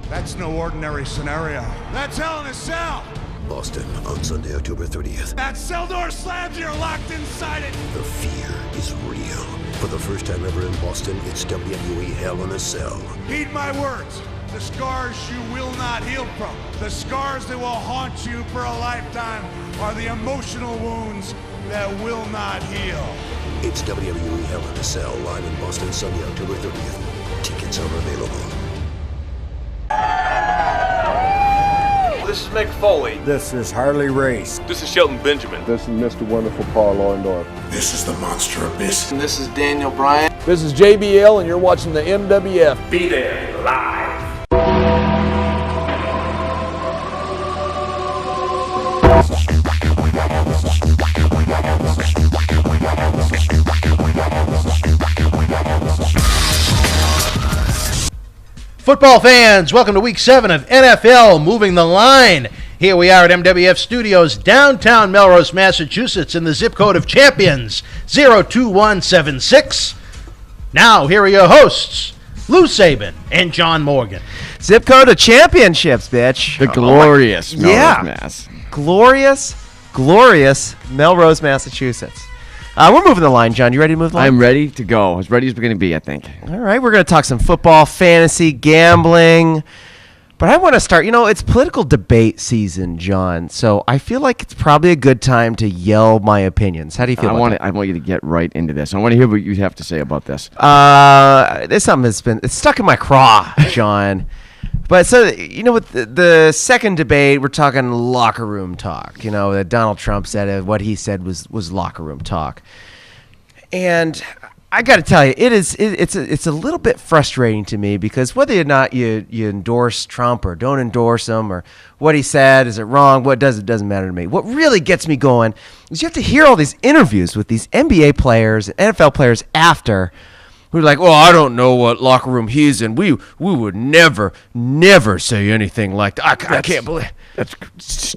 That's no ordinary scenario. That's Hell in a Cell! Boston on Sunday, October 30th. That cell door slams, you're locked inside it! The fear is real. For the first time ever in Boston, it's WWE Hell in a Cell. Heed my words. The scars you will not heal from. The scars that will haunt you for a lifetime are the emotional wounds that will not heal. It's WWE Hell in a Cell, live in Boston Sunday, October 30th. Tickets are available. This is Mick Foley. This is Harley Race. This is Shelton Benjamin. This is Mr. Wonderful Paul Orndorff. This is the Monster Abyss. And this is Daniel Bryan. This is JBL, and you're watching the MWF. Be there live. Football fans, welcome to Week 7 of NFL Moving the Line. Here we are at MWF Studios, downtown Melrose, Massachusetts, in the zip code of Champions, 02176. Now, here are your hosts, Lou Saban and John Morgan. Zip code of championships, bitch. The glorious Melrose, Mass. Glorious Melrose, Massachusetts. We're moving the line, John. You ready to move the line? I'm ready to go. As ready as we're going to be, I think. All right, we're going to talk some football, fantasy, gambling. But I want to start, it's political debate season, John. So I feel like it's probably a good time to yell my opinions. How do you feel about that? I want you to get right into this. I want to hear what you have to say about this. There's something it's stuck in my craw, John. But so, with the second debate, we're talking locker room talk. That Donald Trump said what he said was locker room talk. And I got to tell you, it's a little bit frustrating to me because whether or not you endorse Trump or don't endorse him or what he said, is it wrong, it doesn't matter to me. What really gets me going is you have to hear all these interviews with these NBA players and NFL players after who are like, well, I don't know what locker room he's in. We would never say anything like that. I can't believe that's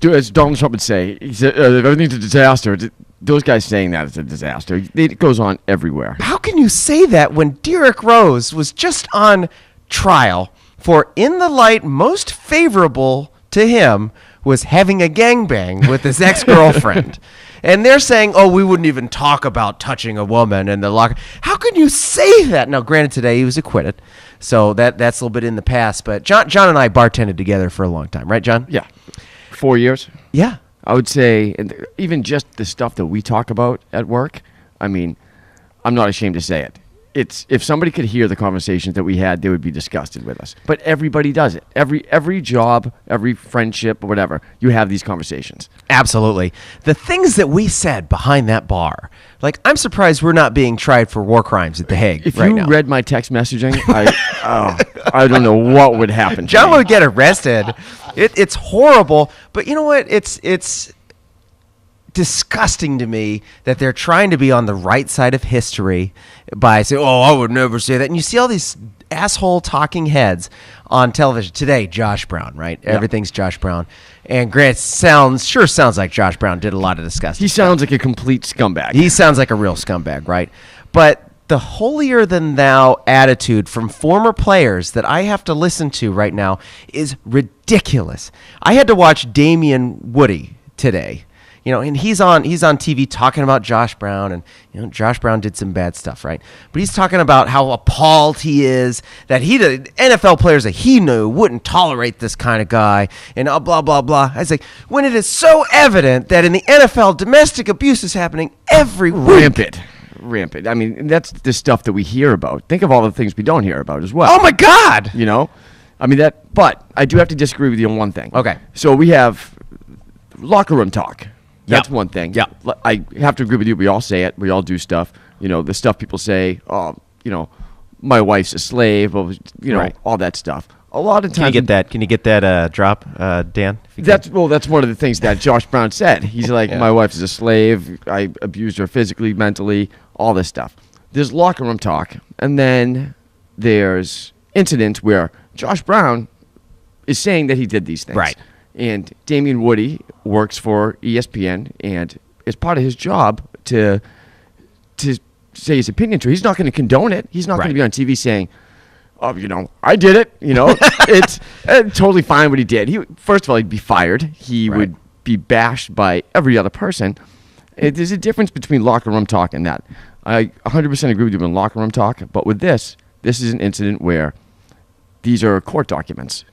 as Donald Trump would say. He said everything's a disaster. Those guys saying that is a disaster. It goes on everywhere. How can you say that when Derrick Rose was just on trial for, in the light most favorable to him, was having a gangbang with his ex-girlfriend? And they're saying, oh, we wouldn't even talk about touching a woman in the locker. How can you say that? Now, granted, today he was acquitted, so that's a little bit in the past. But John and I bartended together for a long time, right, John? Yeah. 4 years? Yeah. I would say, and even just the stuff that we talk about at work, I mean, I'm not ashamed to say it. If somebody could hear the conversations that we had, they would be disgusted with us. But everybody does it. Every job, every friendship, or whatever, you have these conversations. Absolutely. The things that we said behind that bar, like, I'm surprised we're not being tried for war crimes at The Hague if right you now. read my text messaging, I don't know what would happen. John would get arrested. It's horrible. But you know what? It's disgusting to me that they're trying to be on the right side of history by saying, oh, I would never say that. And you see all these asshole talking heads on television today. Josh Brown, right? Yep. Everything's Josh Brown. And Grant sounds like Josh Brown did a lot of disgusting stuff. Sounds like a complete scumbag. He sounds like a real scumbag, right? But the holier-than-thou attitude from former players that I have to listen to right now is ridiculous. I had to watch Damian Woody today. And he's on TV talking about Josh Brown, and Josh Brown did some bad stuff, right? But he's talking about how appalled he is that the NFL players that he knew wouldn't tolerate this kind of guy, and blah, blah, blah. I was like, when it is so evident that in the NFL, domestic abuse is happening every week. Rampant. I mean, that's the stuff that we hear about. Think of all the things we don't hear about as well. Oh, my God! I mean, but I do have to disagree with you on one thing. Okay. So we have locker room talk. That's one thing. Yeah. I have to agree with you. We all say it. We all do stuff. The stuff people say, my wife's a slave, or, right. All that stuff. A lot of times. Can you get that drop, Dan? That's one of the things that Josh Brown said. He's like, my wife is a slave. I abused her physically, mentally, all this stuff. There's locker room talk. And then there's incidents where Josh Brown is saying that he did these things. Right. And Damian Woody works for ESPN, and it's part of his job to say his opinion to. He's not going to condone it. He's not going to be on TV saying, I did it. It's totally fine what he did. First of all, he'd be fired. He would be bashed by every other person. There's a difference between locker room talk and that. I 100% agree with you in locker room talk, but with this is an incident where these are court documents.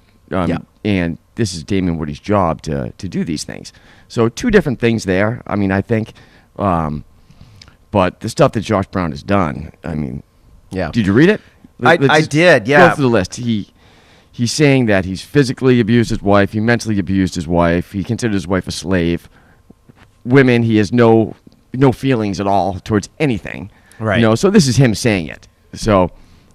And this is Damien Woody's job to do these things. So two different things there. I mean, I think, but the stuff that Josh Brown has done, I mean, did you read it? I did, yeah. Go through the list. He's saying that he's physically abused his wife. He mentally abused his wife. He considered his wife a slave. Women, he has no feelings at all towards anything. Right. So this is him saying it. So,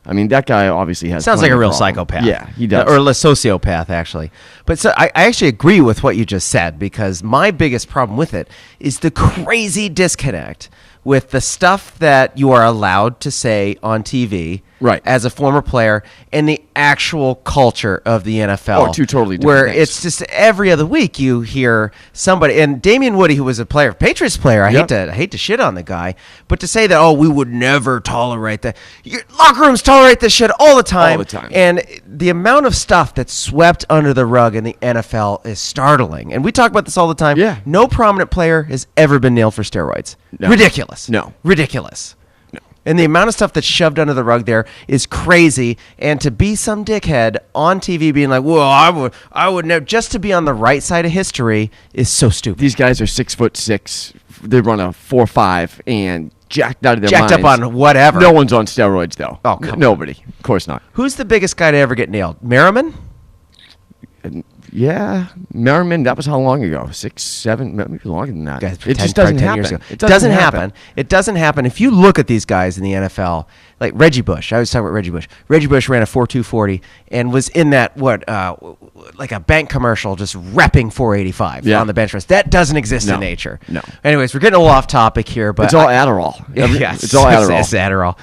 I mean, that guy obviously has... Sounds like a real problem. psychopath. Yeah, he does. Or a sociopath, actually. But so I actually agree with what you just said, because my biggest problem with it is the crazy disconnect with the stuff that you are allowed to say on TV as a former player and the actual culture of the NFL. Oh, two totally different where things. it's just every other week you hear somebody, and Damien Woody, who was a player, Patriots player, I hate to shit on the guy, but to say that, we would never tolerate that. Your locker rooms tolerate this shit all the time. All the time. And the amount of stuff that's swept under the rug in the NFL is startling. And we talk about this all the time. Yeah. No prominent player has ever been nailed for steroids. No. Ridiculous. No. Ridiculous. No. And the amount of stuff that's shoved under the rug there is crazy. And to be some dickhead on TV being like, well, I would never, just to be on the right side of history is so stupid. These guys are 6'6". They run a 4.5 and jacked out of their Jacked minds. up on whatever. No one's on steroids, though. Oh, come on. Nobody. Of course not. Who's the biggest guy to ever get nailed? Merriman? Yeah, Merriman, that was how long ago? 6, 7, maybe longer than that. Guys, It just doesn't 10 happen. years ago. It doesn't happen. It doesn't happen. If you look at these guys in the NFL, like Reggie Bush, I was talking about Reggie Bush. Reggie Bush ran a 4.240 and was in that, like a bank commercial just repping 485 on the bench press. That doesn't exist in nature. No. Anyways, we're getting a little off topic here, but It's all Adderall. Yes, It's all Adderall. It's Adderall.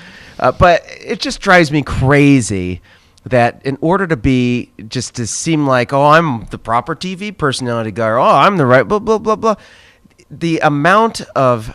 But it just drives me crazy that in order to seem like, I'm the proper TV personality guy, or I'm the right, blah, blah, blah, blah. The amount of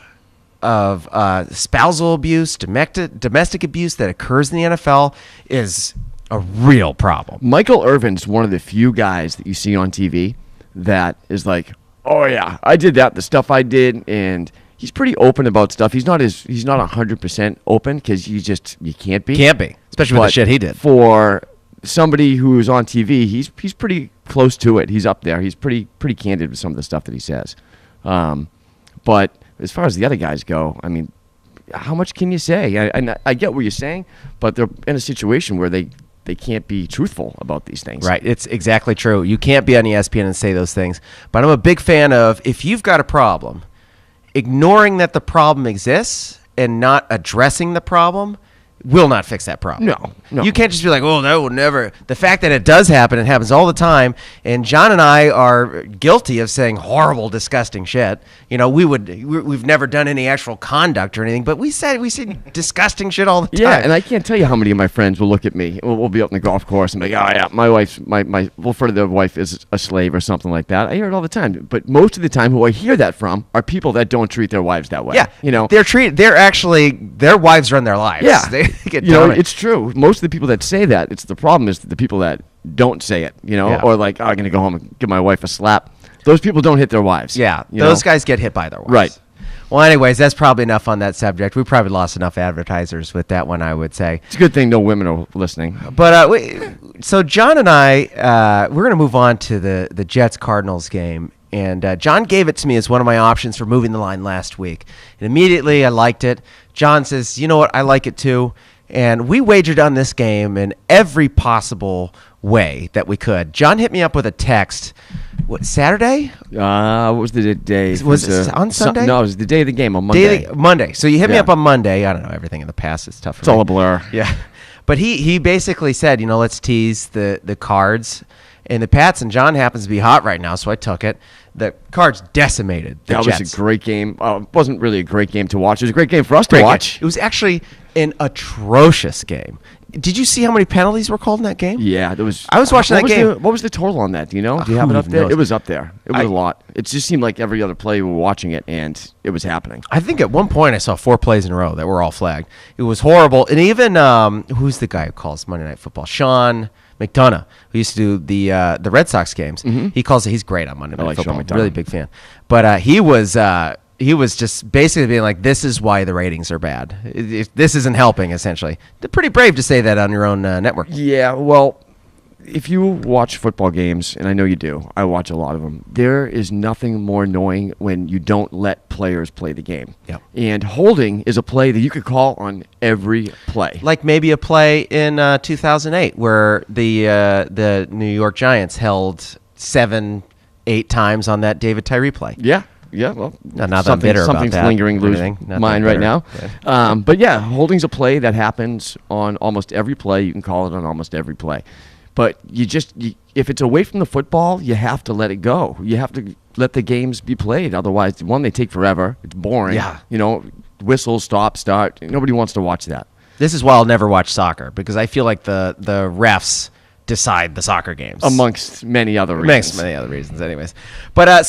spousal abuse, domestic abuse that occurs in the NFL is a real problem. Michael Irvin's one of the few guys that you see on TV that is like, oh yeah, I did that, the stuff I did, and he's pretty open about stuff. He's not 100% open because you can't be. Can't be, especially with the shit he did. For somebody who's on TV, he's pretty close to it. He's up there. He's pretty candid with some of the stuff that he says. But as far as the other guys go, I mean, how much can you say? I get what you're saying, but they're in a situation where they can't be truthful about these things. Right. It's exactly true. You can't be on ESPN and say those things. But I'm a big fan of, if you've got a problem, ignoring that the problem exists and not addressing the problem will not fix that problem. No. You can't just be like, that will never. The fact that it does happen, it happens all the time, and John and I are guilty of saying horrible, disgusting shit. We've never done any actual conduct or anything, but we say disgusting shit all the time. Yeah, and I can't tell you how many of my friends will look at me. We'll be up in the golf course and be like, oh yeah, my wife's we'll refer to their wife as a slave or something like that. I hear it all the time. But most of the time, who I hear that from are people that don't treat their wives that way. Yeah, their wives run their lives. Yeah, they get it's true. Most of the people that say that, the problem is the people that don't say it. Or like, I'm gonna go home and give my wife a slap. Those people don't hit their wives. Yeah, those guys get hit by their wives. Right. Well, anyways, that's probably enough on that subject. We probably lost enough advertisers with that one, I would say. It's a good thing no women are listening. But so John and I, we're going to move on to the Jets-Cardinals game. And John gave it to me as one of my options for moving the line last week. And immediately I liked it. John says, you know what, I like it too. And we wagered on this game in every possible way that we could. John hit me up with a text. What, Saturday? What was the day? Was it on Sunday? No, it was the day of the game on Monday. Monday. So you hit me up on Monday. I don't know. Everything in the past is tough for me. It's all a blur. Yeah. But he basically said, let's tease the Cards. And the Pats, and John happens to be hot right now, so I took it. The Cards decimated the Jets. That was a great game. It wasn't really a great game to watch. It was a great game for us to watch. It was actually an atrocious game. Did you see how many penalties were called in that game? Yeah, there was. I was watching that game. What was the total on that? Do you know? Do you have it up there? It was up there. It was a lot. It just seemed like every other play we were watching it, and it was happening. I think at one point I saw 4 plays in a row that were all flagged. It was horrible. And even who's the guy who calls Monday Night Football? Sean McDonough, who used to do the Red Sox games. Mm-hmm. He calls it. He's great on Monday Night Football. Really big fan. But he was just basically being like, this is why the ratings are bad. This isn't helping, essentially. They're pretty brave to say that on your own network. Yeah, well, if you watch football games, and I know you do, I watch a lot of them, there is nothing more annoying when you don't let players play the game. Yep. And holding is a play that you could call on every play. Like maybe a play in 2008 where the New York Giants held 7-8 times on that David Tyree play. Yeah. Yeah, well, not that I'm bitter about something's that. lingering loose mine right now. Yeah. But yeah, holding's a play that happens on almost every play. You can call it on almost every play. But if it's away from the football, you have to let it go. You have to let the games be played. Otherwise, one, they take forever. It's boring. Yeah. Whistle, stop, start. Nobody wants to watch that. This is why I'll never watch soccer, because I feel like the refs decide the soccer games. Amongst many other reasons. Anyways. But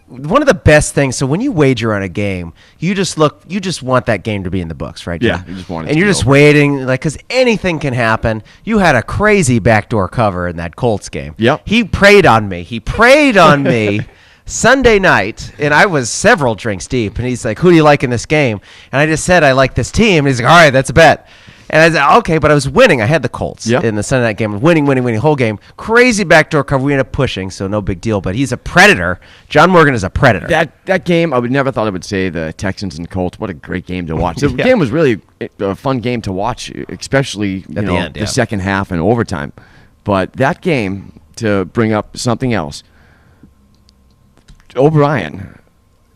one of the best things, so when you wager on a game, you just want that game to be in the books, right, John? Yeah, you just want it and to you're be just over. waiting, like, because anything can happen. You had a crazy backdoor cover in that Colts game. Yep. He preyed on me Sunday night, and I was several drinks deep, and he's like, who do you like in this game? And I just said, I like this team. And he's like, all right, that's a bet. And I said, okay, but I was winning. I had the Colts in the Sunday night game. Winning, whole game. Crazy backdoor cover. We ended up pushing, so no big deal. But he's a predator. John Morgan is a predator. That game, I would never thought I would say the Texans and Colts. What a great game to watch. The game was really a fun game to watch, especially the second half and overtime. But that game, to bring up something else, O'Brien,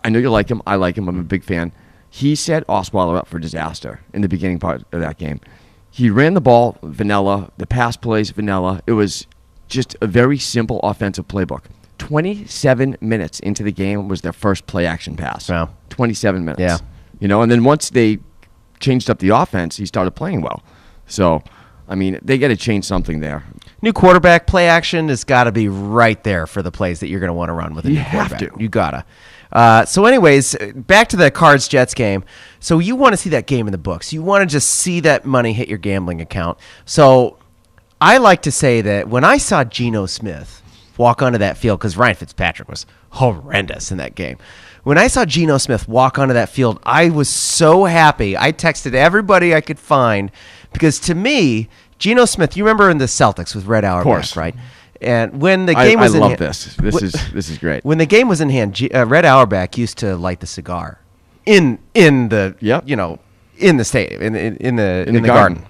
I know you like him. I like him. I'm a big fan. He set Osweiler up for disaster in the beginning part of that game. He ran the ball vanilla, the pass plays vanilla. It was just a very simple offensive playbook. 27 minutes into the game was their first play action pass. Wow. 27 minutes. Yeah. And then once they changed up the offense, he started playing well. So, I mean, they got to change something there. New quarterback play action has got to be right there for the plays that you're going to want to run with a new quarterback. You have to. You got to. So anyways, back to the Cards-Jets game. So you want to see that game in the books. You want to just see that money hit your gambling account. So I like to say that when I saw Geno Smith walk onto that field, because Ryan Fitzpatrick was horrendous in that game. When I saw Geno Smith walk onto that field, I was so happy. I texted everybody I could find, because to me, Geno Smith, you remember in the Celtics with Red Auerbach, right? And when the game was in hand, this. This is great. When the game was in hand, Red Auerbach used to light the cigar in the in the stadium in the garden.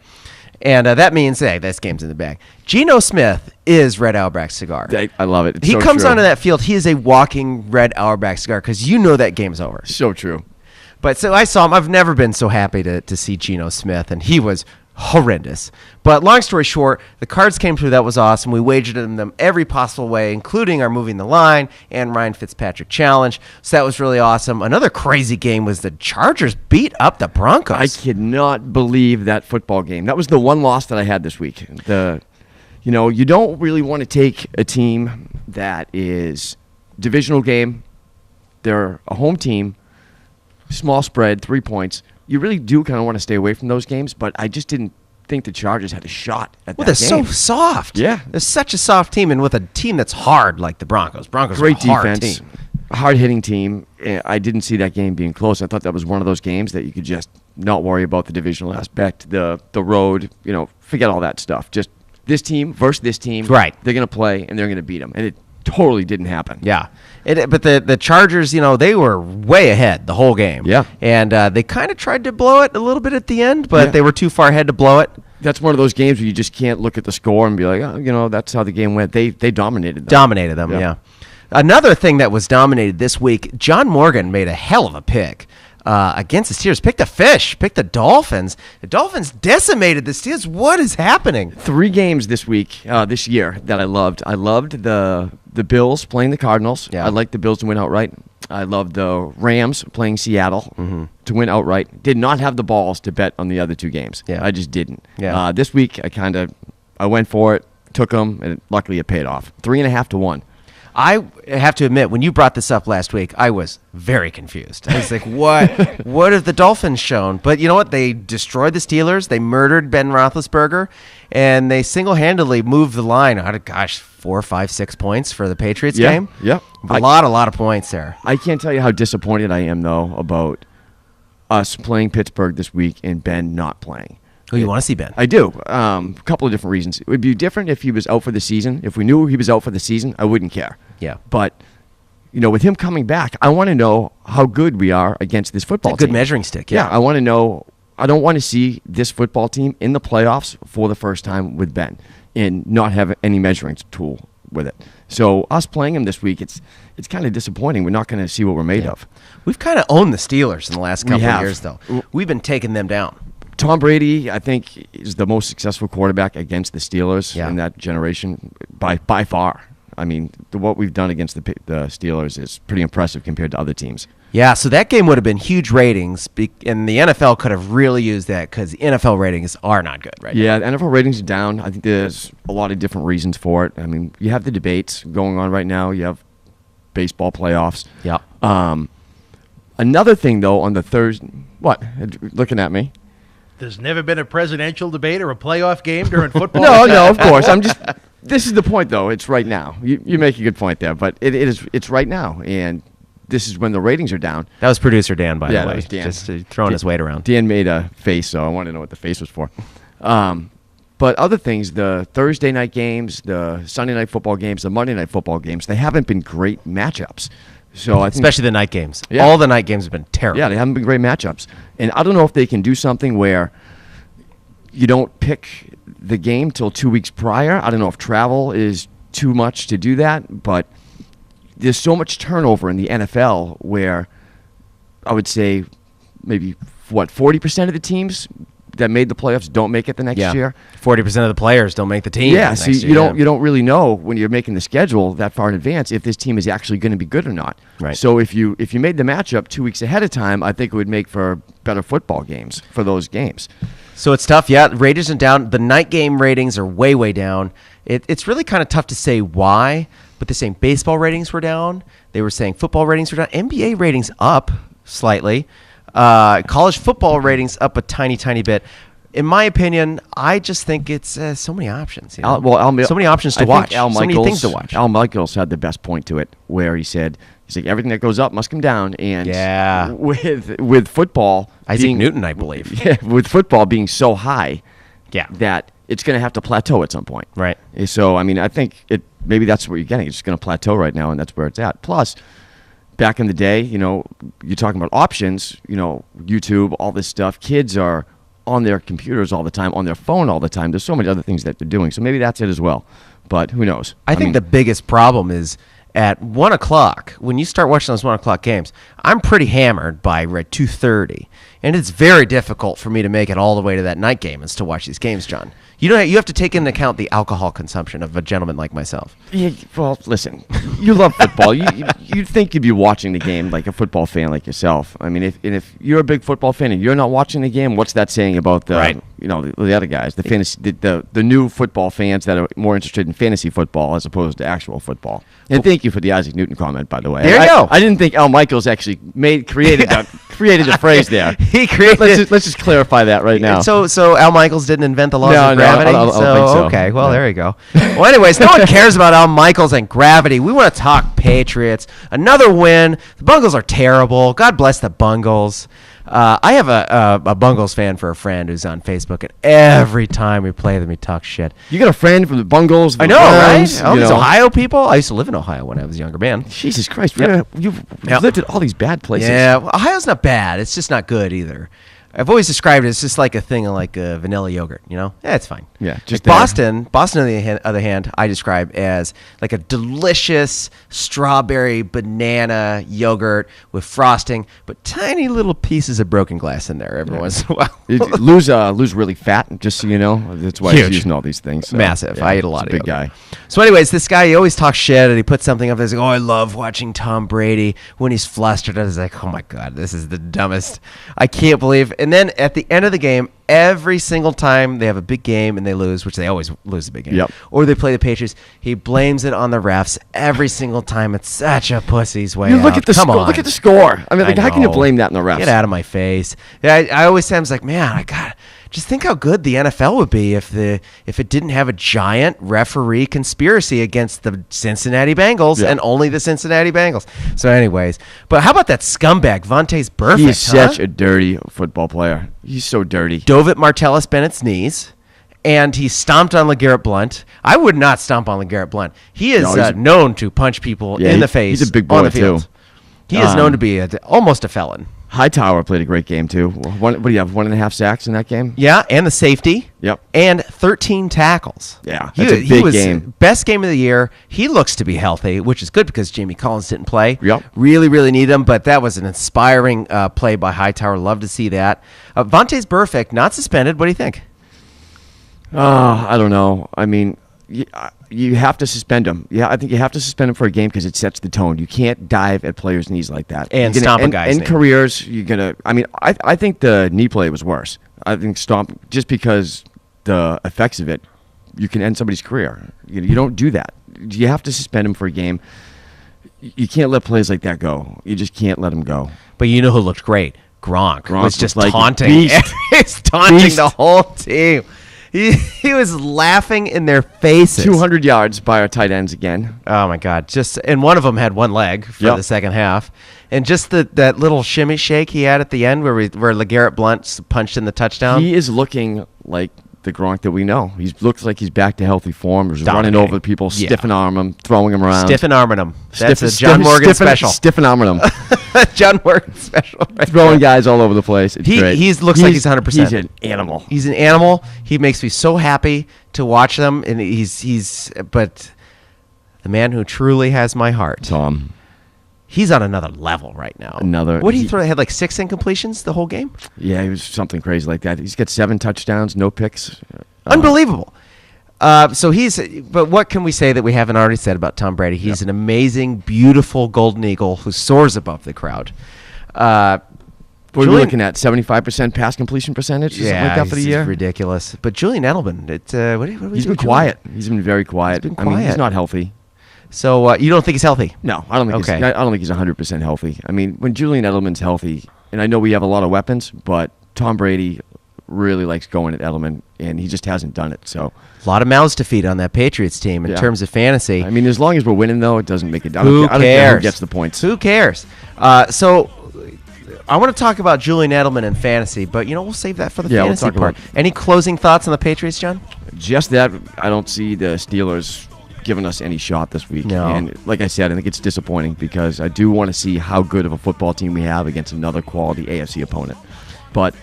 And that means, hey, this game's in the bag. Geno Smith is Red Auerbach's cigar. I love it. It's he so comes true. onto that field, he is a walking Red Auerbach cigar, because that game's over. So true. But so I saw him. I've never been so happy to see Geno Smith, and he was horrendous. But long story short, the Cards came through. That was awesome. We wagered in them every possible way, including our moving the line and Ryan Fitzpatrick challenge. So that was really awesome. Another crazy game was the Chargers beat up the Broncos. I cannot believe that football game. That was the one loss that I had this week. You don't really want to take a team that is divisional game. They're a home team, small spread, 3 points. You really do kind of want to stay away from those games, but I just didn't think the Chargers had a shot at that game. They're so soft. Yeah. They're such a soft team, and with a team that's hard like the Broncos. Broncos great are a hard defense, team. hard-hitting team. I didn't see that game being close. I thought that was one of those games that you could just not worry about the divisional aspect, the road, forget all that stuff. Just this team versus this team. Right. They're going to play, and they're going to beat them. And it totally didn't happen. Yeah. But the Chargers, they were way ahead the whole game. Yeah. And they kind of tried to blow it a little bit at the end, but they were too far ahead to blow it. That's one of those games where you just can't look at the score and be like, that's how the game went. They dominated them. Dominated them, yeah. Another thing that was dominated this week, John Morgan made a hell of a pick. against the Steelers. Pick the fish. Pick the Dolphins. The Dolphins decimated the Steelers. What is happening? 3 games this week, this year that I loved. I loved the Bills playing the Cardinals. Yeah. I liked the Bills to win outright. I loved the Rams playing Seattle to win outright. Did not have the balls to bet on the other 2 games. Yeah. I just didn't. Yeah. This week, I went for it, took them, and luckily it paid off. 3.5 to 1. I have to admit, when you brought this up last week, I was very confused. I was like, what have the Dolphins shown? But you know what? They destroyed the Steelers. They murdered Ben Roethlisberger. And they single-handedly moved the line. 4, 5, 6 points for the Patriots game. Yeah. A lot of points there. I can't tell you how disappointed I am, though, about us playing Pittsburgh this week and Ben not playing. Oh, you want to see Ben? I do. A couple of different reasons. It would be different if he was out for the season. If we knew he was out for the season, I wouldn't care. Yeah. But, with him coming back, I want to know how good we are against this football It's a good team. measuring stick, Yeah, I want to know. I don't want to see this football team in the playoffs for the first time with Ben and not have any measuring tool with it. So us playing him this week, it's kind of disappointing. We're not going to see what we're made of. We've kind of owned the Steelers in the last couple of have. years, though. We've been taking them down. Tom Brady, I think, is the most successful quarterback against the Steelers Yeah. in that generation by far. I mean, what we've done against the Steelers is pretty impressive compared to other teams. Yeah, so that game would have been huge ratings, and the NFL could have really used that because the NFL ratings are not good right now. Yeah, the NFL ratings are down. I think there's a lot of different reasons for it. I mean, you have the debates going on right now. You have baseball playoffs. Yeah. Another thing, though, on the Thursday... What? Looking at me? There's never been a presidential debate or a playoff game during football. No, of course. I'm just... This is the point, though. It's right now. You make a good point there, but it's right now, and this is when the ratings are down. That was producer Dan, by the that way, was Dan. just throwing his weight around. Dan made a face, so I wanted to know what the face was for. But other things, the Thursday night games, the Sunday night football games, the Monday night football games, they haven't been great matchups. So I think, Especially the night games. Yeah. All the night games have been terrible. yeah, they haven't been great matchups. And I don't know if they can do something where you don't pick the game till 2 weeks prior. I don't know if travel is too much to do that, but there's so much turnover in the NFL where I would say maybe 40% of the teams that made the playoffs don't make it the next year. 40% of the players don't make the team. Yeah, so you year. don't really know when you're making the schedule that far in advance if this team is actually going to be good or not. Right. So if you made the matchup 2 weeks ahead of time, I think it would make for better football games for those games. So it's tough. Yeah, ratings are down. The night game ratings are way, way down. It's really kind of tough to say why, but they're saying baseball ratings were down. They were saying football ratings were down. NBA ratings up slightly. College football ratings up a tiny, tiny bit. In my opinion, I just think it's so many options. You know? So many options to watch. So many things to watch. Al Michaels had the best point to it, where he's like, everything that goes up must come down. And with football, Isaac Newton, I believe. Yeah, with football being so high, Yeah. that it's going to have to plateau at some point. Right. So I mean, I think maybe that's what you're getting. It's going to plateau right now, and that's where it's at. Plus, back in the day, you're talking about options, YouTube, all this stuff. Kids are on their computers all the time, on their phone all the time. There's so many other things that they're doing. So maybe that's it as well. But who knows? I think the biggest problem is at 1 o'clock, when you start watching those 1 o'clock games, I'm pretty hammered by 2:30. And it's very difficult for me to make it all the way to that night game and to watch these games, John. You have to take into account the alcohol consumption of a gentleman like myself. Yeah, well, listen, you love football. You'd think you'd be watching the game like a football fan like yourself. I mean, if you're a big football fan and you're not watching the game, what's that saying about the the other guys, the fantasy, the new football fans that are more interested in fantasy football as opposed to actual football? And thank you for the Isaac Newton comment, by the way. There you go. I didn't think Al Michaels actually created the phrase there. He created. Let's just clarify that right now. So Al Michaels didn't invent the laws of gravity. I don't think so. Okay, well there you go. Well, anyways, no one cares about Al Michaels and gravity. We want to talk Patriots. Another win. The Bungles are terrible. God bless the Bungles. I have a Bungles fan for a friend who's on Facebook, and every time we play them, he talks shit. You got a friend from the Bungles? I know, right? All these Ohio people. I used to live in Ohio when I was a younger man. Jesus Christ, Yep. you've lived at all these bad places. Yeah, well, Ohio's not bad. It's just not good either. I've always described it as just like a thing of like vanilla yogurt, you know? Yeah, it's fine. Yeah, just like Boston on the other hand, I describe as like a delicious strawberry banana yogurt with frosting, but tiny little pieces of broken glass in there every once in a while. Lou's really fat, just so you know. That's why Huge. he's using all these things. So, Massive. yeah, I eat a lot of big yogurt. guy. So anyways, this guy, he always talks shit and he puts something up there. He's like, oh, I love watching Tom Brady when he's flustered. I was like, oh my God, this is the dumbest. I can't believe. And then at the end of the game, every single time they have a big game and they lose, which they always lose the big game, or they play the Patriots, he blames it on the refs every single time. It's such a pussy's way Look out. at the Come score. on. Look at the score. I mean, like, I how can you know. blame that on the refs? Get out of my face. Yeah, I always say, I was like, man, just think how good the NFL would be if it didn't have a giant referee conspiracy against the Cincinnati Bengals and only the Cincinnati Bengals. So anyways, but how about that scumbag, Vontaze Burfict? He's such a dirty football player. He's so dirty. Dove at Martellus Bennett's knees, and he stomped on LeGarrette Blount. I would not stomp on LeGarrette Blount. He is known to punch people in the face. He's a big on boy, the field. too. He is known to be almost a felon. Hightower played a great game, too. What do you have, 1.5 sacks in that game? Yeah, and the safety. Yep. And 13 tackles. Yeah, that's a big game. Best game of the year. He looks to be healthy, which is good because Jamie Collins didn't play. Yep. Really, really need him, but that was an inspiring play by Hightower. Love to see that. Vontaze Burfict, not suspended. What do you think? I don't know. I mean, you have to suspend him. Yeah, I think you have to suspend him for a game because it sets the tone. You can't dive at players' knees like that. And stomp a guy's knee. In careers, you're going to... I mean, I think the knee play was worse. I think stomp, just because the effects of it, you can end somebody's career. You don't do that. You have to suspend him for a game. You can't let plays like that go. You just can't let them go. But you know who looked great? Gronk was just like taunting. He's taunting the whole team. He was laughing in their faces. 200 yards by our tight ends again. Oh my God! And one of them had one leg for the second half, and just that little shimmy shake he had at the end where LeGarrette Blount punched in the touchdown. He is looking like the Gronk that we know. He looks like he's back to healthy form. He's running over people, stiff and arm him, throwing him around. Stiff and arming him. That's a John Morgan special. Stiff and arming him. John Morgan special. Right throwing guys all over the place. It's great. He looks like he's 100%. He's an animal. He's an animal. He makes me so happy to watch them, and but the man who truly has my heart, Tom. He's on another level right now. What did he throw? He had like 6 incompletions the whole game? Yeah, he was something crazy like that. He's got 7 touchdowns, no picks. Unbelievable. But what can we say that we haven't already said about Tom Brady? He's an amazing, beautiful golden eagle who soars above the crowd. What are we looking at? 75% pass completion percentage? Something like that for the year? It's ridiculous. But Julian Edelman, what do we He's do, been quiet. He's been very quiet. I mean, he's not healthy. So you don't think he's healthy? No, I don't think. I don't think he's 100% healthy. I mean, when Julian Edelman's healthy, and I know we have a lot of weapons, but Tom Brady really likes going at Edelman, and he just hasn't done it. So a lot of mouths to feed on that Patriots team in terms of fantasy. I mean, as long as we're winning, though, it doesn't make it. I Who don't cares? care who gets the points. Who cares? So I want to talk about Julian Edelman and fantasy, but we'll save that for the fantasy part. Any closing thoughts on the Patriots, John? Just that I don't see the Steelers giving us any shot this week. No. And like I said, I think it's disappointing because I do want to see how good of a football team we have against another quality AFC opponent. But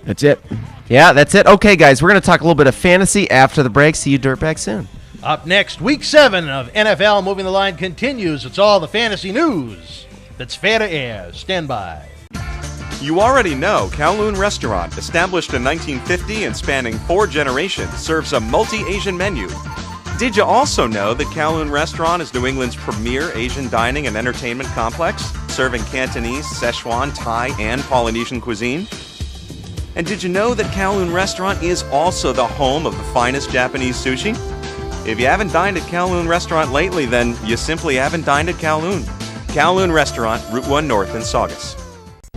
that's it. Yeah, that's it. Okay, guys, we're going to talk a little bit of fantasy after the break. See you dirtbags soon. Up next, Week 7 of NFL Moving the Line continues. It's all the fantasy news that's fair to air. Stand by. You already know Kowloon Restaurant, established in 1950 and spanning 4 generations, serves a multi-Asian menu. Did you also know that Kowloon Restaurant is New England's premier Asian dining and entertainment complex, serving Cantonese, Szechuan, Thai, and Polynesian cuisine? And did you know that Kowloon Restaurant is also the home of the finest Japanese sushi? If you haven't dined at Kowloon Restaurant lately, then you simply haven't dined at Kowloon. Kowloon Restaurant, Route 1 North in Saugus.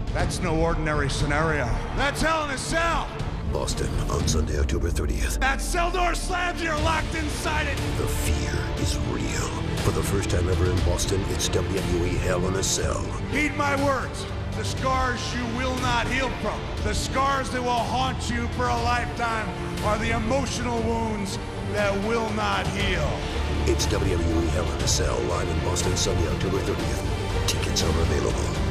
That's no ordinary scenario. That's Hell in a Cell! Boston on Sunday, October 30th. That cell door slams, you're locked inside it! The fear is real. For the first time ever in Boston, it's WWE Hell in a Cell. Heed my words. The scars you will not heal from, the scars that will haunt you for a lifetime, are the emotional wounds that will not heal. It's WWE Hell in a Cell, live in Boston Sunday, October 30th. Tickets are available.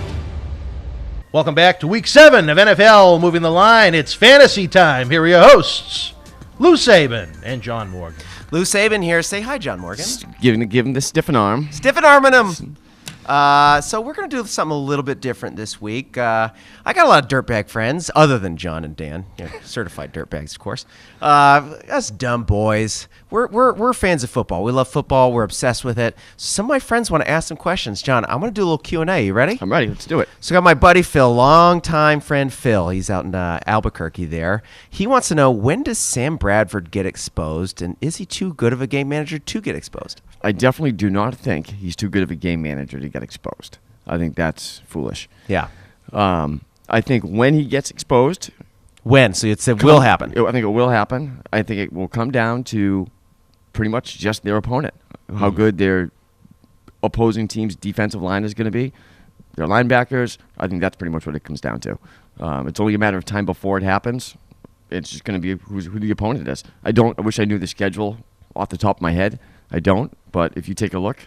Welcome back to Week 7 of NFL Moving the Line. It's fantasy time. Here are your hosts, Lou Saban and John Morgan. Lou Saban here. Say hi, John Morgan. Give him the stiffen arm. Stiffen arming him. So we're going to do something a little bit different this week. I got a lot of dirtbag friends, other than John and Dan. Certified dirtbags, of course. Us dumb boys. We're fans of football. We love football. We're obsessed with it. Some of my friends want to ask some questions. John, I'm going to do a little Q&A. You ready? I'm ready. Let's do it. So I got my buddy Phil, longtime friend Phil. He's out in Albuquerque there. He wants to know, when does Sam Bradford get exposed, and is he too good of a game manager to get exposed? I definitely do not think he's too good of a game manager to get exposed. I think that's foolish. Yeah. I think when he gets exposed... When? So it will happen. I think it will happen. I think it will come down to pretty much just their opponent. How good their opposing team's defensive line is going to be. Their linebackers, I think that's pretty much what it comes down to. It's only a matter of time before it happens. It's just going to be who the opponent is. I wish I knew the schedule off the top of my head. I don't, but if you take a look,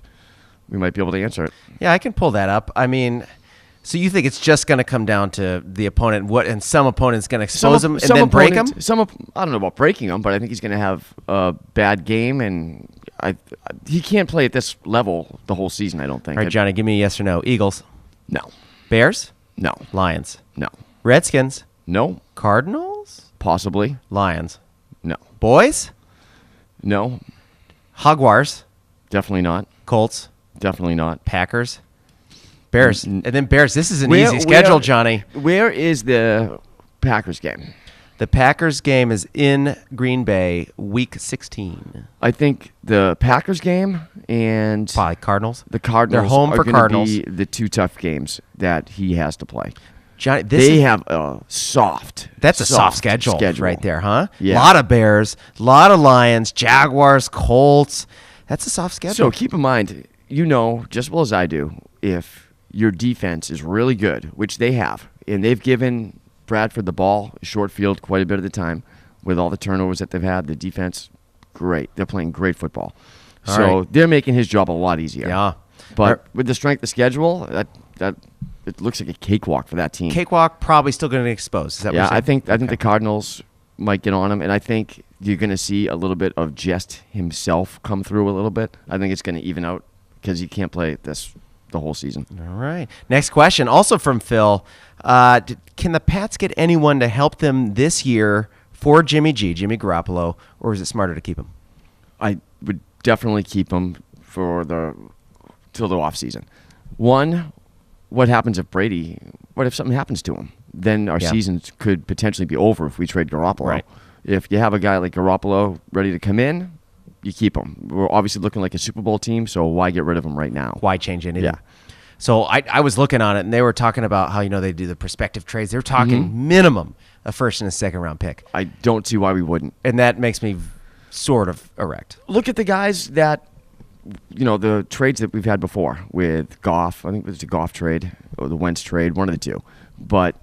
we might be able to answer it. Yeah, I can pull that up. I mean, so you think it's just going to come down to the opponent, and some opponent's going to expose him and then break him? I don't know about breaking him, but I think he's going to have a bad game, and he can't play at this level the whole season, I don't think. All right, Johnny, give me a yes or no. Eagles? No. Bears? No. Lions? No. Redskins? No. Cardinals? Possibly. Lions? No. Boys? No. Jaguars? Definitely not. Colts? Definitely not. Packers? Bears. And then Bears. This is an easy schedule, Johnny. Where is the Packers game? The Packers game is in Green Bay, Week 16. I think the Packers game and probably Cardinals. The Cardinals. They're home for Cardinals. Be the two tough games that he has to play. Johnny, they have a soft. That's a soft schedule right there, huh? Yeah. A lot of Bears, a lot of Lions, Jaguars, Colts. That's a soft schedule. So keep in mind, just as well as I do, if your defense is really good, which they have, and they've given Bradford the ball short field quite a bit of the time with all the turnovers that they've had, the defense, great. They're playing great football. They're making his job a lot easier. Yeah. But with the strength of schedule, that it looks like a cakewalk for that team. Cakewalk, probably still going to get exposed. Is that what you're saying? I think the Cardinals might get on him, and I think you're going to see a little bit of just himself come through a little bit. I think it's going to even out because he can't play this the whole season. All right. Next question, also from Phil. Can the Pats get anyone to help them this year for Jimmy Garoppolo, or is it smarter to keep him? I would definitely keep him till the offseason. One, what happens if what if something happens to him? Then our season could potentially be over if we trade Garoppolo. Right. If you have a guy like Garoppolo ready to come in, you keep him. We're obviously looking like a Super Bowl team, so why get rid of him right now? Why change anything? Yeah. So I was looking on it, and they were talking about how they do the prospective trades. They were talking minimum a first and a second round pick. I don't see why we wouldn't. And that makes me sort of erect. Look at the guys that the trades that we've had before with Goff. I think it was the Goff trade or the Wentz trade, one of the two. But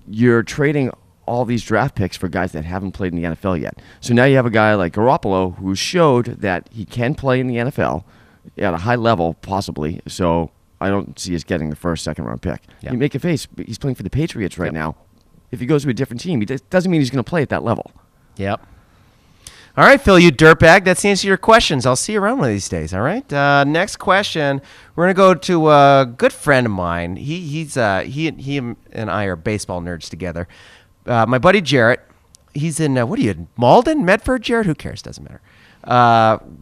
you're trading all these draft picks for guys that haven't played in the NFL yet. So now you have a guy like Garoppolo who showed that he can play in the NFL at a high level, possibly. So I don't see us getting the first, second round pick. Yep. You make a face. He's playing for the Patriots right now. If he goes to a different team, it doesn't mean he's going to play at that level. Yep. All right, Phil, you dirtbag. That's the answer to your questions. I'll see you around one of these days, all right? Next question, we're going to go to a good friend of mine. He and I are baseball nerds together. My buddy Jarrett, he's in, Malden, Medford, Jarrett? Who cares? Doesn't matter.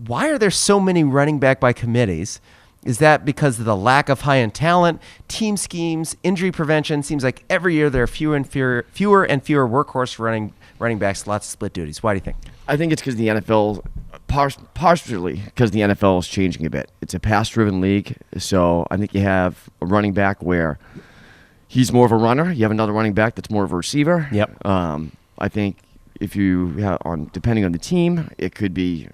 Why are there so many running back by committees? Is that because of the lack of high-end talent, team schemes, injury prevention? Seems like every year there are fewer and fewer workhorse running backs, lots of split duties. Why do you think? I think it's because the NFL, partially because the NFL is changing a bit. It's a pass-driven league, so I think you have a running back where he's more of a runner. You have another running back that's more of a receiver. Yep. I think if you have depending on the team, it could be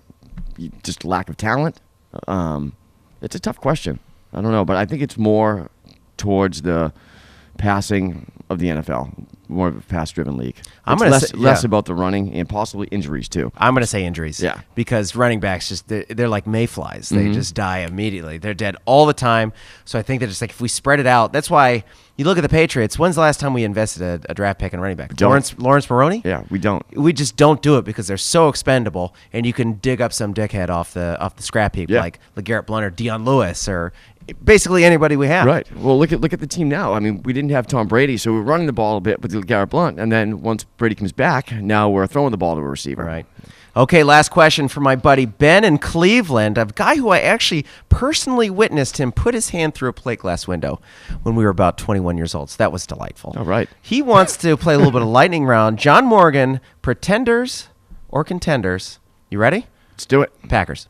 just lack of talent. It's a tough question. I don't know, but I think it's more towards the passing of the NFL. more of a pass-driven league. I'm It's gonna less, say- less yeah. about the running and possibly injuries too. I'm going to say injuries. Yeah. Because running backs they're like mayflies. They Mm-hmm. just die immediately. They're dead all the time. So I think that just like if we spread it out, that's why you look at the Patriots. When's the last time we invested a draft pick in running back? Don't. Lawrence Maroney? Yeah, we don't. We just don't do it because they're so expendable, and you can dig up some dickhead off the scrap heap Yeah. like LeGarrette Blount or Deion Lewis or basically anybody we have. Right. Well, look at the team now. I mean, we didn't have Tom Brady, so we're running the ball a bit with Garrett Blunt, and then once Brady comes back, now we're throwing the ball to a receiver. Right. Okay, last question for my buddy Ben in Cleveland, a guy who I actually personally witnessed him put his hand through a plate glass window when we were about 21 years old. So that was delightful. All right. He wants to play a little bit of lightning round. John Morgan, pretenders or contenders? You ready? Let's do it. Packers.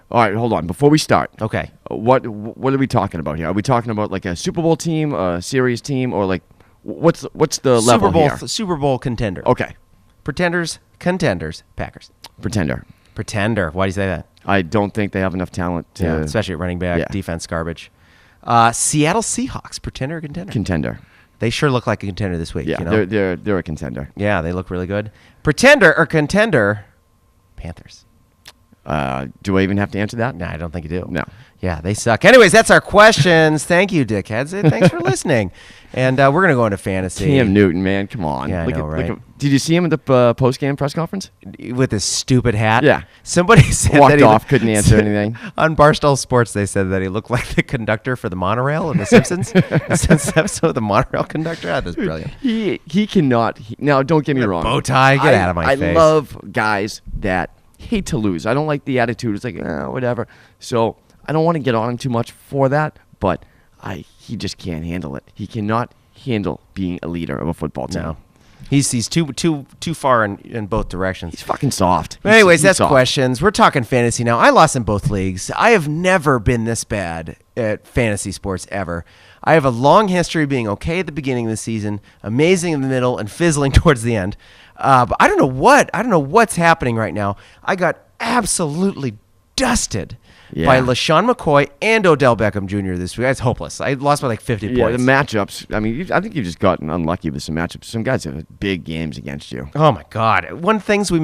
All right, hold on. Before we start, Okay. what are we talking about here? Are we talking about like a Super Bowl team, a series team, or like what's the level here? Super Bowl contender. Okay, Pretenders, contenders, Packers. pretender. Pretender. Why do you say that? I don't think they have enough talent to especially at running back, yeah. defense garbage. Seattle Seahawks, pretender or contender? contender. They sure look like a contender this week. Yeah, you know? they're a contender. Yeah, they look really good. Pretender or contender, Panthers. Do I even have to answer that? No, I don't think you do. No. Yeah, they suck. Anyways, that's our questions. Thank you, dickheads. Thanks for listening. And we're going to go into fantasy. Cam Newton, man, come on. Yeah, I know, right? Did you see him at the post-game press conference? With his stupid hat. Yeah. Somebody said Walked that he off, couldn't answer anything. On Barstool Sports, they said that he looked like the conductor for the monorail in The Simpsons. The Simpsons episode, the monorail conductor. That was brilliant. He cannot. Now, don't get me wrong. Bow tie, get out of my face. I love guys that hate to lose. I don't like the attitude. It's like, whatever. So I don't want to get on him too much for that, but he just can't handle it. He cannot handle being a leader of a football team. No. He's too far in both directions. He's fucking soft. But anyways, He's that's soft. questions. We're talking fantasy now. I lost in both leagues. I have never been this bad at fantasy sports ever. I have a long history of being okay at the beginning of the season, amazing in the middle, and fizzling towards the end. But I don't know what's happening right now. I got absolutely dusted by LaShawn McCoy and Odell Beckham Jr. this week. That's hopeless. I lost by like 50 Yeah, points. the matchups. I mean, I think you've just gotten unlucky with some matchups. Some guys have big games against you. Oh my God! A fancy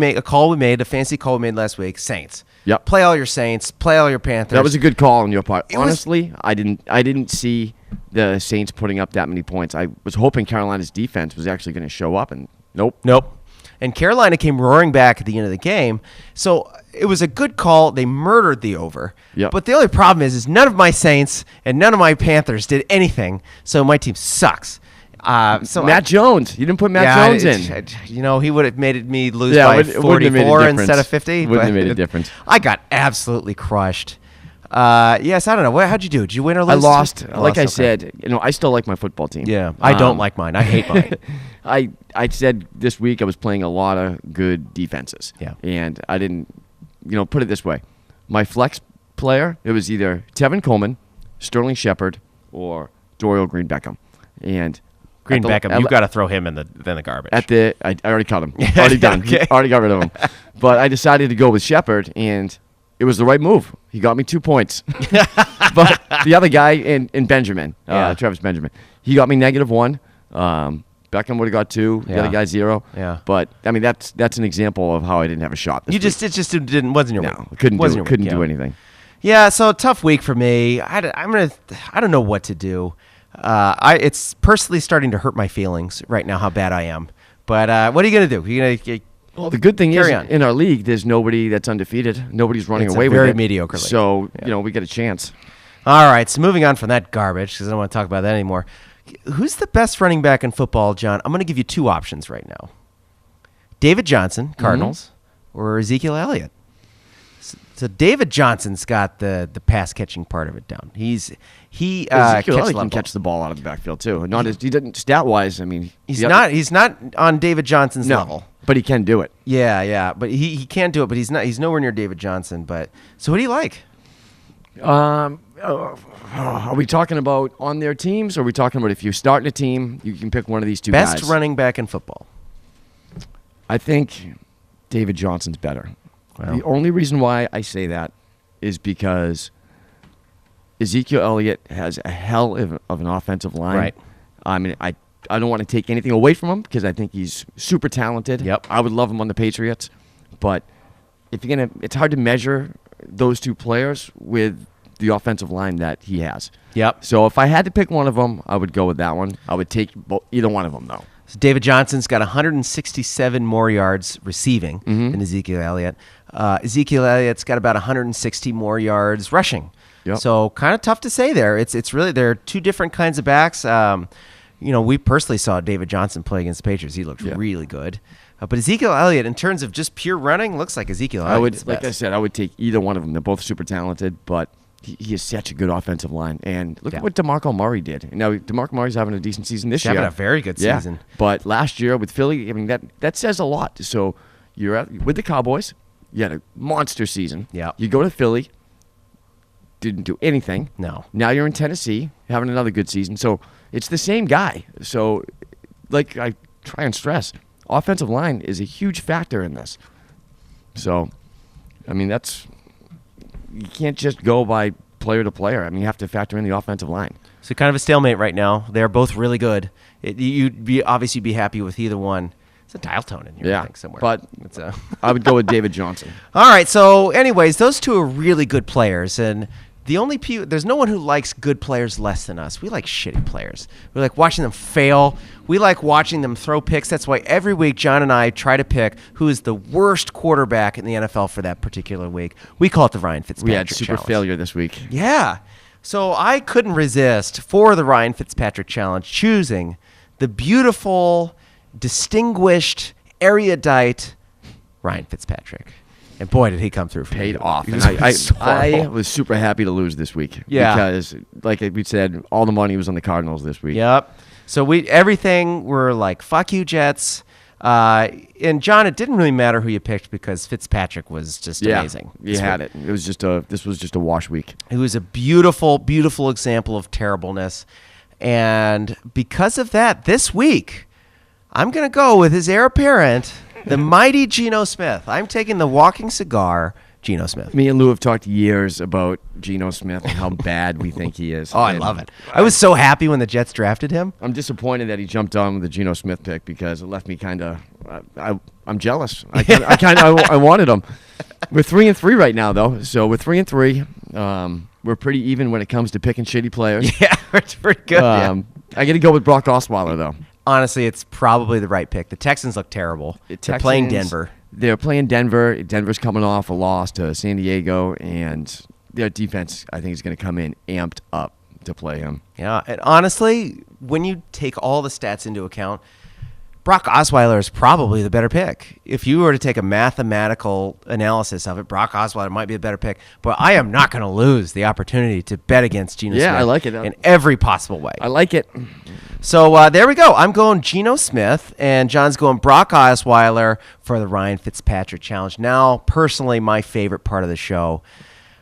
call we made last week. Saints. Yep. Play all your Saints. Play all your Panthers. That was a good call on your part. It was- Honestly, I didn't see the Saints putting up that many points. I was hoping Carolina's defense was actually going to show up, and nope. And Carolina came roaring back at the end of the game. So it was a good call. They murdered the over. Yep. But the only problem is none of my Saints and none of my Panthers did anything. So my team sucks. So Matt Jones. You didn't put Matt Jones in. He would have made me lose Yeah, by it wouldn't have made a 44 difference. instead of 50. Wouldn't have but made a difference. I got absolutely crushed. Yes, I don't know. How'd you do? Did you win or lose? I lost. Like I okay. said, I still like my football team. Yeah, I don't like mine. I hate mine. I said this week I was playing a lot of good defenses. Yeah. And I didn't, put it this way. My flex player, it was either Tevin Coleman, Sterling Shepard, or Dorial Green Beckham. And Green Beckham, you've got to throw him in the garbage. I already cut him. Already done. Okay. Already got rid of him. But I decided to go with Shepard, and it was the right move. He got me 2 points. But the other guy in Benjamin, Travis Benjamin, he got me -1. Beckham would have got 2. The other guy 0. Yeah. But I mean that's an example of how I didn't have a shot. This It just wasn't your no, week. couldn't Wasn't do your week, do anything. Yeah, so tough week for me. I don't know what to do. It's personally starting to hurt my feelings right now how bad I am. But what are you gonna do? You're gonna Well, the good thing is carry on. in our league, there's nobody that's undefeated. Nobody's running It's away a with very it. mediocre league. So we get a chance. All right, so moving on from that garbage because I don't want to talk about that anymore. Who's the best running back in football, John? I'm going to give you 2 options right now: David Johnson, Cardinals, or Ezekiel Elliott. So David Johnson's got the pass catching part of it down. He Ezekiel catches Elliott a lot can of catch the ball out of the backfield too. Not as he didn't stat wise. I mean, He's not on David Johnson's level. but he can do it. Yeah, but he can do it, but he's nowhere near David Johnson. But so what do you like? Are we talking about on their teams, or are we talking about if you start in a team, you can pick one of these two guys? Best running back in football. I think David Johnson's better. Wow. The only reason why I say that is because Ezekiel Elliott has a hell of an offensive line. Right. I mean, I don't want to take anything away from him because I think he's super talented. Yep. I would love him on the Patriots, but if you're gonna, it's hard to measure those two players with the offensive line that he has. Yep. So if I had to pick one of them, I would go with that one. I would take either one of them though. So David Johnson's got 167 more yards receiving than Ezekiel Elliott. Ezekiel Elliott's got about 160 more yards rushing. Yep. So kind of tough to say there. It's really, they're two different kinds of backs. We personally saw David Johnson play against the Patriots. He looked really good. But Ezekiel Elliott, in terms of just pure running, looks like Ezekiel Elliott's like I said, I would take either one of them. They're both super talented, but he is such a good offensive line. And look at what DeMarco Murray did. Now, DeMarco Murray's having a decent season this year. Having a very good season. But last year with Philly, I mean, that says a lot. So you're with the Cowboys. You had a monster season. Yeah. You go to Philly. Didn't do anything. No. Now you're in Tennessee, having another good season. So it's the same guy. So, like I try and stress, offensive line is a huge factor in this. So, I mean, you can't just go by player to player. I mean, you have to factor in the offensive line. So kind of a stalemate right now. They're both really good. You'd obviously be happy with either one. It's a dial tone in here, I think, somewhere. But I would go with David Johnson. All right. So, anyways, those two are really good players, and there's no one who likes good players less than us. We like shitty players. We like watching them fail. We like watching them throw picks. That's why every week John and I try to pick who is the worst quarterback in the NFL for that particular week. We call it the Ryan Fitzpatrick We had super challenge. failure this week. Yeah. So I couldn't resist, for the Ryan Fitzpatrick challenge, choosing the beautiful, distinguished, erudite Ryan Fitzpatrick. And boy, did he come through for Paid me. off. He And was I was super happy to lose this week. Yeah. Because, like we said, all the money was on the Cardinals this week. Yep. So we're like, fuck you, Jets. And John, it didn't really matter who you picked because Fitzpatrick was just amazing. You had it. This was just a wash week. It was a beautiful, beautiful example of terribleness. And because of that, this week, I'm going to go with his heir apparent, the mighty Geno Smith. I'm taking the walking cigar, Geno Smith. Me and Lou have talked years about Geno Smith and how bad we think he is. Oh, I love it. I was so happy when the Jets drafted him. I'm disappointed that he jumped on with the Geno Smith pick because it left me kind of. I'm jealous. I wanted him. We're 3-3 right now, though. So we're 3-3. We're pretty even when it comes to picking shitty players. Yeah, it's pretty good. I got to go with Brock Osweiler, though. Honestly, it's probably the right pick. The Texans look terrible. They're playing Denver. They're playing Denver. Denver's coming off a loss to San Diego, and their defense, I think, is going to come in amped up to play him. Yeah, and honestly, when you take all the stats into account, Brock Osweiler is probably the better pick. If you were to take a mathematical analysis of it, Brock Osweiler might be a better pick. But I am not going to lose the opportunity to bet against Geno Smith. I like it. In every possible way. I like it. So there we go. I'm going Geno Smith, and John's going Brock Osweiler for the Ryan Fitzpatrick challenge. Now, personally, my favorite part of the show.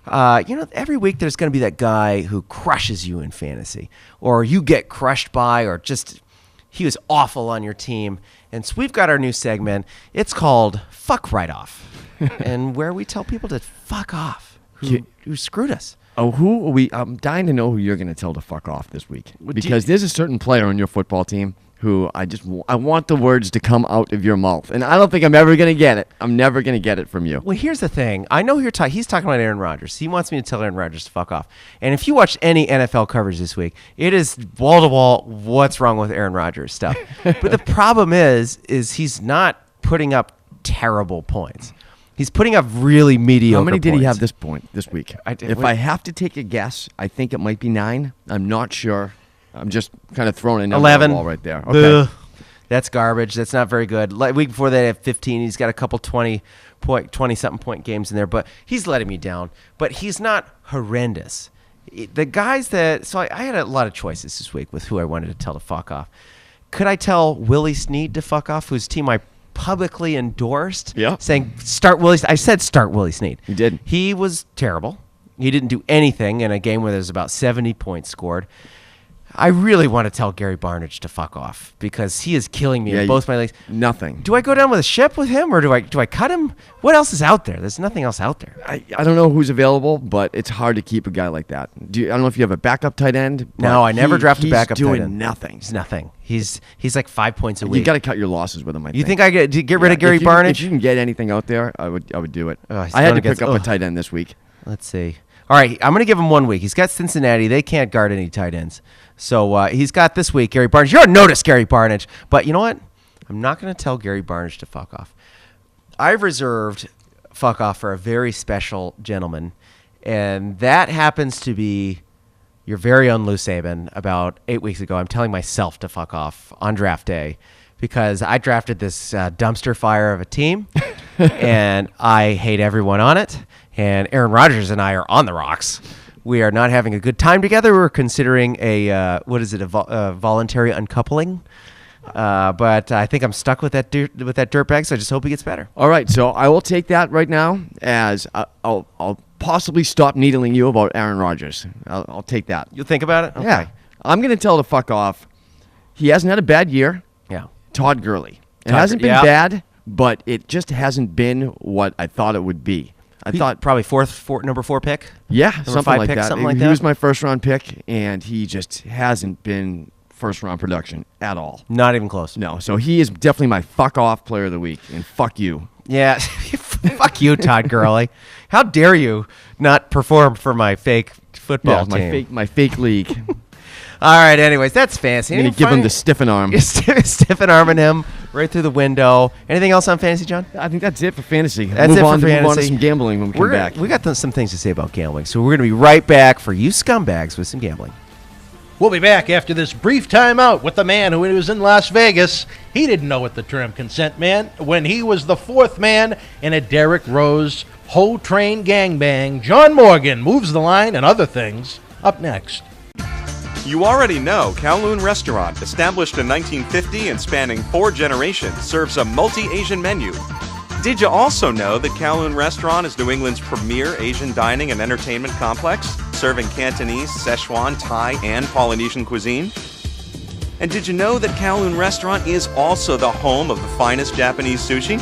Every week there's going to be that guy who crushes you in fantasy, or you get crushed by, or just he was awful on your team. And so we've got our new segment. It's called Fuck Right Off, and where we tell people to fuck off who screwed us. Oh, who are we? I'm dying to know who you're going to tell to fuck off this week, because there's a certain player on your football team who I want the words to come out of your mouth, and I don't think I'm ever going to get it. I'm never going to get it from you. Well, here's the thing. I know who you're talking. He's talking about Aaron Rodgers. He wants me to tell Aaron Rodgers to fuck off. And if you watch any NFL coverage this week, it is wall to wall. What's wrong with Aaron Rodgers stuff? But the problem is he's not putting up terrible points. He's putting up really mediocre. How many did he points. have this week? I have to take a guess, I think it might be 9. I'm not sure. I'm just kind of throwing a number 11 on the wall right there. Okay. That's garbage. That's not very good. Week before that, he had 15. He's got a couple 20-something point games in there, but he's letting me down. But he's not horrendous. The guys so I had a lot of choices this week with who I wanted to tell to fuck off. Could I tell Willie Snead to fuck off, whose team I publicly endorsed? Yeah. Saying start Willie. I said start Willie Snead. You did. He was terrible. He didn't do anything in a game where there's about 70 points scored. I really want to tell Gary Barnidge to fuck off because he is killing me in both my legs. Nothing. Do I go down with a ship with him, or do I cut him? What else is out there? There's nothing else out there. I don't know who's available, but it's hard to keep a guy like that. I don't know if you have a backup tight end. No, I never draft a backup tight end. He's doing nothing. He's nothing. He's like 5 points a week. You got to cut your losses with him. You think I get rid of Gary Barnidge? If you can get anything out there, I would do it. Oh, I had to pick up a tight end this week. Let's see. All right, I'm going to give him 1 week. He's got Cincinnati. They can't guard any tight ends. So he's got this week, Gary Barnidge. You're on notice, Gary Barnidge. But you know what? I'm not going to tell Gary Barnidge to fuck off. I've reserved fuck off for a very special gentleman, and that happens to be your very own Lou Saban. About 8 weeks ago, I'm telling myself to fuck off on draft day because I drafted this dumpster fire of a team, and I hate everyone on it. And Aaron Rodgers and I are on the rocks. We are not having a good time together. We're considering a voluntary uncoupling. But I think I'm stuck with that dirtbag, so I just hope he gets better. All right, so I will take that right now as I'll possibly stop needling you about Aaron Rodgers. I'll take that. You'll think about it? Okay. Yeah. I'm going to tell to fuck off. He hasn't had a bad year. Yeah. Todd Gurley. It hasn't been bad, but it just hasn't been what I thought it would be. I thought probably number 4 pick. Yeah, number something 5 like pick, that. Something like he that. was my first round pick, and he just hasn't been first round production at all. Not even close. No, so he is definitely my fuck off player of the week, and fuck you. Yeah, fuck you, Todd Gurley. How dare you not perform for my fake football team? My fake league. All right, anyways, that's fancy. I'm going to give him the stiffen arm. Stiffen arming him right through the window. Anything else on fantasy, John? I think that's it for fantasy. That's move it on, for fantasy. Move on to some gambling when we come back. We got some things to say about gambling, so we're going to be right back for you scumbags with some gambling. We'll be back after this brief timeout with the man who was in Las Vegas. He didn't know what the term consent meant when he was the 4th man in a Derrick Rose Ho Train gangbang. John Morgan moves the line and other things up next. You already know Kowloon Restaurant, established in 1950 and spanning 4 generations, serves a multi-Asian menu. Did you also know that Kowloon Restaurant is New England's premier Asian dining and entertainment complex, serving Cantonese, Szechuan, Thai, and Polynesian cuisine? And did you know that Kowloon Restaurant is also the home of the finest Japanese sushi?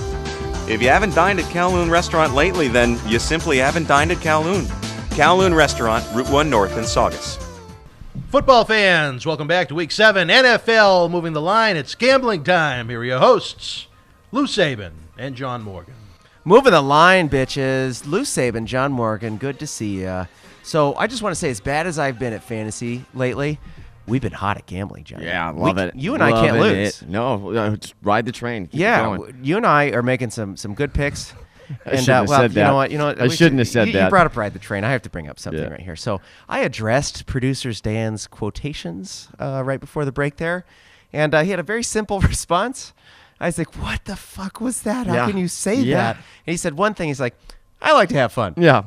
If you haven't dined at Kowloon Restaurant lately, then you simply haven't dined at Kowloon. Kowloon Restaurant, Route 1 North in Saugus. Football fans, welcome back to Week 7, NFL moving the line. It's gambling time. Here are your hosts, Lou Saban and John Morgan. Moving the line, bitches. Lou Saban, John Morgan, good to see ya. So I just want to say, as bad as I've been at fantasy lately, we've been hot at gambling, John. Yeah, love it. You and I can't lose. No, just ride the train. Keep you and I are making some good picks. I shouldn't have said that. You know what? I shouldn't have said that. You brought up Ride the Train. I have to bring up something right here. So I addressed producer Dan's quotations right before the break there, and he had a very simple response. I was like, what the fuck was that? How can you say that? And he said one thing. He's like, I like to have fun. Yeah.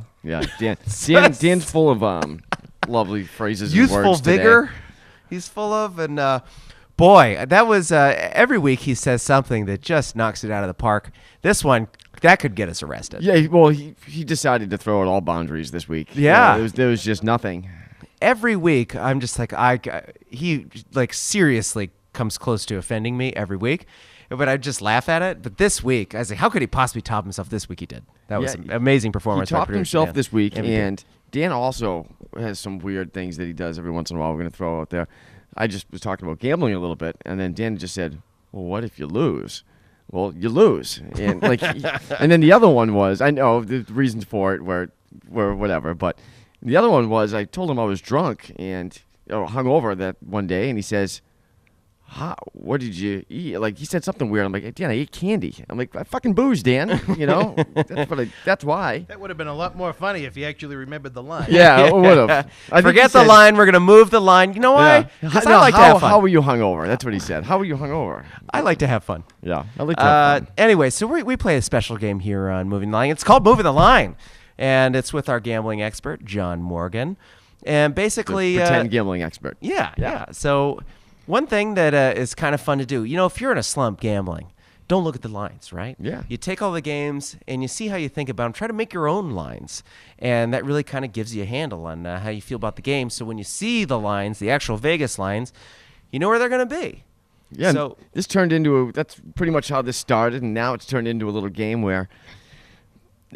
Dan's full of lovely phrases and youthful words vigor today. He's full of, and boy, that was every week he says something that just knocks it out of the park. This one, that could get us arrested. Yeah, well, he decided to throw out all boundaries this week. Yeah. There was just nothing. Every week, I'm just like, he like seriously comes close to offending me every week, but I just laugh at it. But this week, I was like, how could he possibly top himself this week? He did. That was an amazing performance. He topped himself this week, MVP. and Dan also has some weird things that he does every once in a while. We're going to throw out there. I just was talking about gambling a little bit, and then Dan just said, well, what if you lose? Well, you lose. And and then the other one was, I know the reasons for it were whatever, but the other one was I told him I was drunk and hungover that one day, and he says, what did you eat? Like, he said something weird. I'm like, Dan, I ate candy. I'm like, I fucking booze, Dan. You know, that's why. That would have been a lot more funny if you actually remembered the line. Yeah, it would have. Forget the line. We're going to move the line. You know why? Because I like to have fun. How were you hungover? That's what he said. How were you hungover? I like to have fun. Yeah, I like to have fun. Anyway, so we play a special game here on Moving the Line. It's called Moving the Line, and it's with our gambling expert, John Morgan. And basically... The pretend gambling expert. Yeah. So... one thing that is kind of fun to do, if you're in a slump gambling, don't look at the lines, right? Yeah. You take all the games and you see how you think about them. Try to make your own lines. And that really kind of gives you a handle on how you feel about the game. So when you see the lines, the actual Vegas lines, you know where they're going to be. Yeah, So this turned into that's pretty much how this started, and now it's turned into a little game where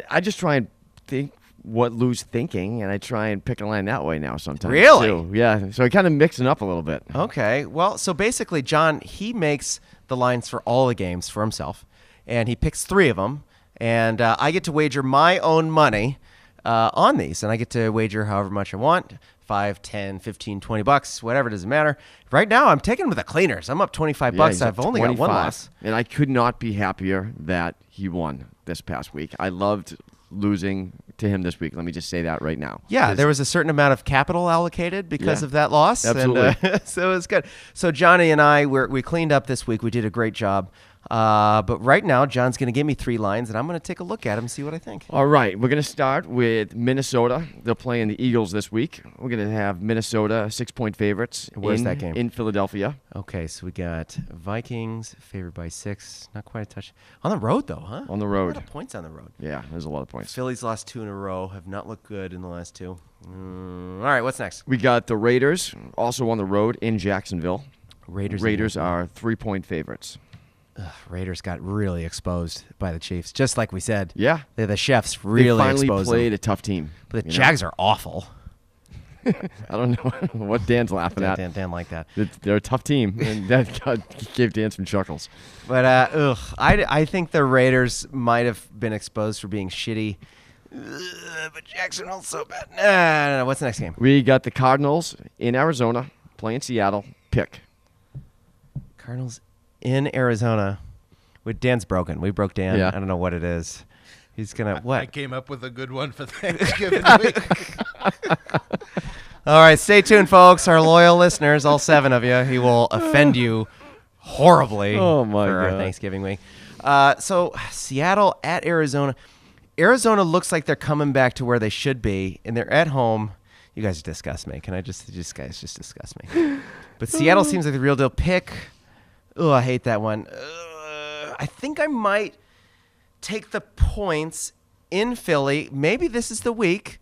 I just try and think what Lou's thinking, and I try and pick a line that way now sometimes. Really? Too. Yeah, so I kind of mix it up a little bit. Okay. Well, so basically, John, he makes the lines for all the games for himself, and he picks 3 of them, and I get to wager my own money on these, and I get to wager however much I want, 5, 10, 15, 20 bucks, whatever, doesn't matter. Right now, I'm taking with the cleaners. I'm up 25 bucks. he's up I've only got 1 loss. And I could not be happier that he won this past week. I loved losing to him this week. Let me just say that right now. Yeah, there was a certain amount of capital allocated because of that loss. Absolutely. And, so it was good. So Johnny and I, we cleaned up this week. We did a great job. But right now, John's going to give me 3 lines, and I'm going to take a look at them and see what I think. All right, we're going to start with Minnesota. They're playing the Eagles this week. We're going to have Minnesota 6-point favorites. Where's that game? In Philadelphia. Okay, so we got Vikings favored by 6. Not quite a touch. On the road, though, huh? On the A road. lot of points on the road. Yeah, there's a lot of points. Phillies lost 2 in a row. Have not looked good in the last 2. All right, what's next? We got the Raiders, also on the road in Jacksonville. Raiders are 3-point favorites. Raiders got really exposed by the Chiefs, just like we said. Yeah. They're the chefs really They finally exposed played them. a tough team. But the Jags are awful. I don't know what Dan's laughing at. Dan like that. They're a tough team, and that gave Dan some chuckles. But I think the Raiders might have been exposed for being shitty. But Jacksonville's so bad. No. What's the next game? We got the Cardinals in Arizona playing Seattle. Pick. Cardinals in Arizona. Dan's broken. We broke Dan. Yeah. I don't know what it is. He's going to what? I came up with a good one for Thanksgiving week. All right, stay tuned, folks. Our loyal listeners, all 7 of you, he will offend you horribly Oh, my for our God. Thanksgiving week. So Seattle at Arizona. Arizona looks like they're coming back to where they should be, and they're at home. You guys disgust me. Can I just disgust me? But Seattle seems like the real deal. Pick. Oh, I hate that one. I think I might take the points in Philly. Maybe this is the week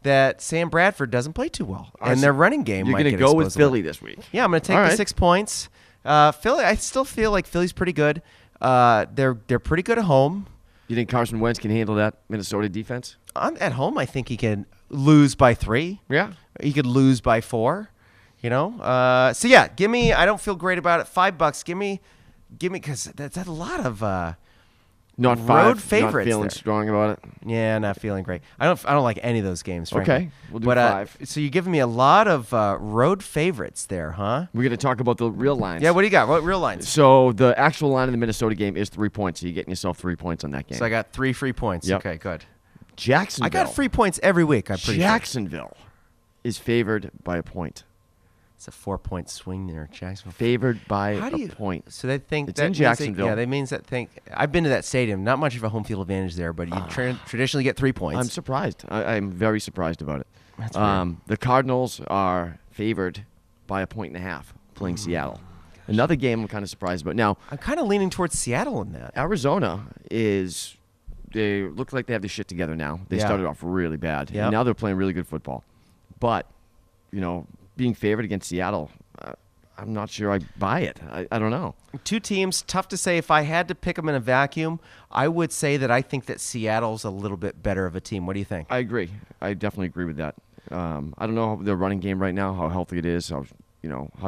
that Sam Bradford doesn't play too well, and their running game You're might going get to go with exposed a lot. Philly this week. Yeah, I'm going to take All the right. 6 points. Philly, I still feel like Philly's pretty good. They're pretty good at home. You think Carson Wentz can handle that Minnesota defense? At home, I think he can lose by 3. Yeah. He could lose by 4. You know. So yeah, give me. I don't feel great about it. $5. Give me, because that's a lot of. Not road five. favorites Not feeling there. strong about it. Yeah, not feeling great. I don't like any of those games. Frankly. Okay, we'll do but, 5. So you're giving me a lot of road favorites there, huh? We're going to talk about the real lines. Yeah. What do you got? What real lines? So the actual line in the Minnesota game is 3 points. So you're getting yourself 3 points on that game. So I got 3 free points. Yep. Okay, good. Jacksonville. I got free points every week. I'm pretty sure. Jacksonville is favored by a point. It's a 4-point swing there, Jacksonville. Favored by How do a you, point. So they think It's that in means Jacksonville. that means that I've been to that stadium. Not much of a home field advantage there, but you traditionally get 3 points. I'm surprised. I'm very surprised about it. That's weird. The Cardinals are favored by a 1.5 playing Seattle. Another game I'm kind of surprised about. Now, I'm kind of leaning towards Seattle in that. Arizona they look like they have their shit together now. They Yeah. started off really bad. Yep. And now they're playing really good football. But, being favored against Seattle, I'm not sure I buy it. I don't know. 2 teams, tough to say. If I had to pick them in a vacuum, I would say that I think that Seattle's a little bit better of a team. What do you think? I agree. I definitely agree with that. I don't know their running game right now, how healthy it is, how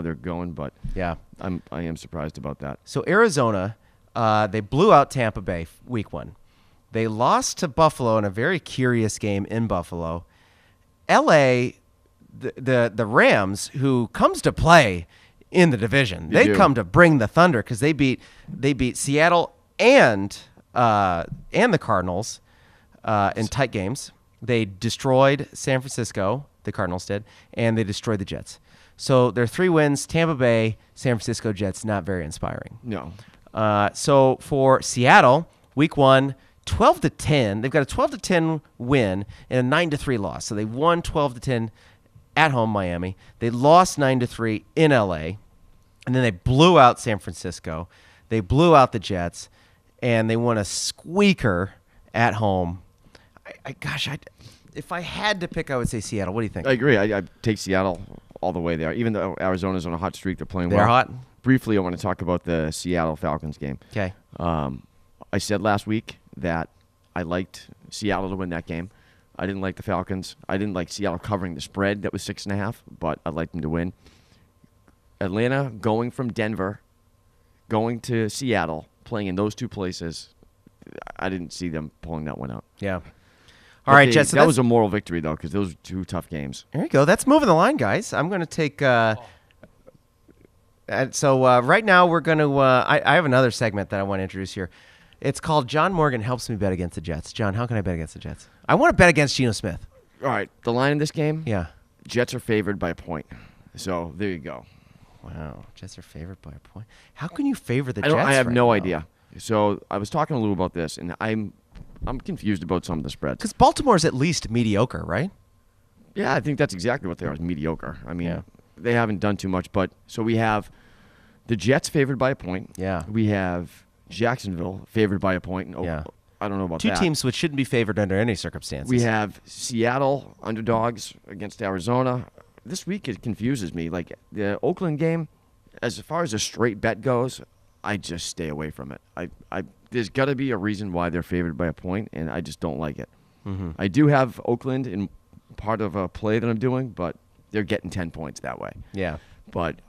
they're going, but Yeah. I am surprised about that. So Arizona, they blew out Tampa Bay week 1. They lost to Buffalo in a very curious game in Buffalo. LA, the Rams, who comes to play in the division, they do. come to bring the thunder because they beat Seattle and the Cardinals in tight games. They destroyed San Francisco, the Cardinals did, and they destroyed the Jets. So their 3 wins: Tampa Bay, San Francisco, Jets. Not very inspiring. No. So for Seattle, week 1, 12-10. They've got a 12-10 win and a 9-3 loss. So they won 12-10 at home, Miami. They lost 9-3 in LA, and then they blew out San Francisco. They blew out the Jets. and they won a squeaker at home. If I had to pick, I would say Seattle. What do you think? I agree. I take Seattle all the way there. Even though Arizona's on a hot streak, they're playing well. They're hot? Briefly, I want to talk about the Seattle Falcons game. Okay. I said last week that I liked Seattle to win that game. I didn't like the Falcons. I didn't like Seattle covering the spread that was 6.5, but I'd like them to win. Atlanta going from Denver, going to Seattle, playing in those two places, I didn't see them pulling that one out. Yeah. All right, Jets. So that was a moral victory, though, because those were two tough games. There you go. That's moving the line, guys. I'm going to take right now we're going to I have another segment that I want to introduce here. It's called John Morgan Helps Me Bet Against the Jets. John, how can I bet against the Jets? I want to bet against Geno Smith. All right, the line in this game? Yeah. Jets are favored by a point. So there you go. Wow, Jets are favored by a point. How can you favor the Jets? I have right no now? idea. So I was talking to Lou about this, and I'm confused about some of the spreads. Because Baltimore's at least mediocre, right? Yeah, I think that's exactly what they are, is mediocre. I mean, Yeah. they haven't done too much. But so we have the Jets favored by a point. Yeah. We have Jacksonville favored by a point. Yeah. I don't know about Two that. teams which shouldn't be favored under any circumstances. We have Seattle underdogs against Arizona. This week it confuses me. Like the Oakland game, as far as a straight bet goes, I just stay away from it. There's got to be a reason why they're favored by a point, and I just don't like it. Mm-hmm. I do have Oakland in part of a play that I'm doing, but they're getting 10 points that way. Yeah. But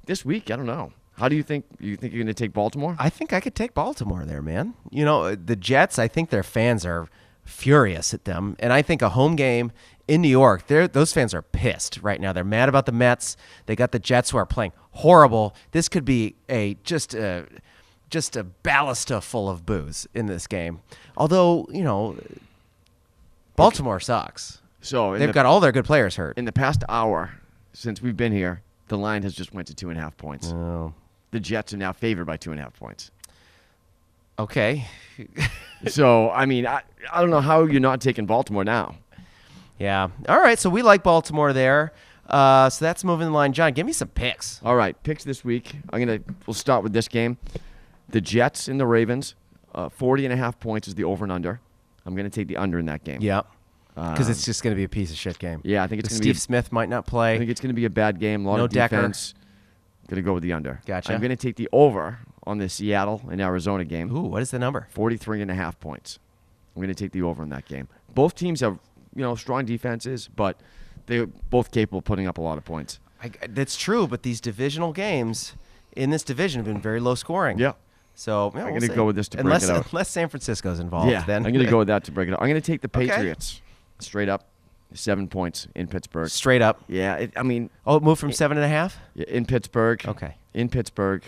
this week, I don't know. How do you think? You think you're going to take Baltimore? I think I could take Baltimore there, man. You know, the Jets, I think their fans are furious at them. And I think a home game in New York, those fans are pissed right now. They're mad about the Mets. They got the Jets who are playing horrible. This could be just a ballista full of booze in this game. Although, you know, Baltimore sucks. So they've got all their good players hurt. In the past hour, since we've been here, the line has just went to 2.5 points. Oh. The Jets are now favored by 2.5 points. Okay. So, I mean, I don't know how you're not taking Baltimore now. Yeah. All right, so we like Baltimore there. So that's moving the line. John, give me some picks. All right, picks this week. We'll start with this game. The Jets and the Ravens, 40.5 points is the over and under. I'm going to take the under in that game. Yeah. Because it's just going to be a piece of shit game. Yeah, I think it's going to be. Steve Smith might not play. I think it's going to be a bad game. A lot No of Decker. defense. Going to go with the under. Gotcha. I'm going to take the over on the Seattle and Arizona game. Ooh, what is the number? 43.5 points. I'm going to take the over in that game. Both teams have, strong defenses, but they're both capable of putting up a lot of points. That's true, but these divisional games in this division have been very low scoring. Yeah. So I'm going to go with this to break it out. Unless San Francisco's involved, Yeah, then I'm going to go with that to break it out. I'm going to take the Okay. Patriots straight up, 7 points in Pittsburgh. straight up. Yeah, It moved from 7.5. in Pittsburgh. Okay. In Pittsburgh,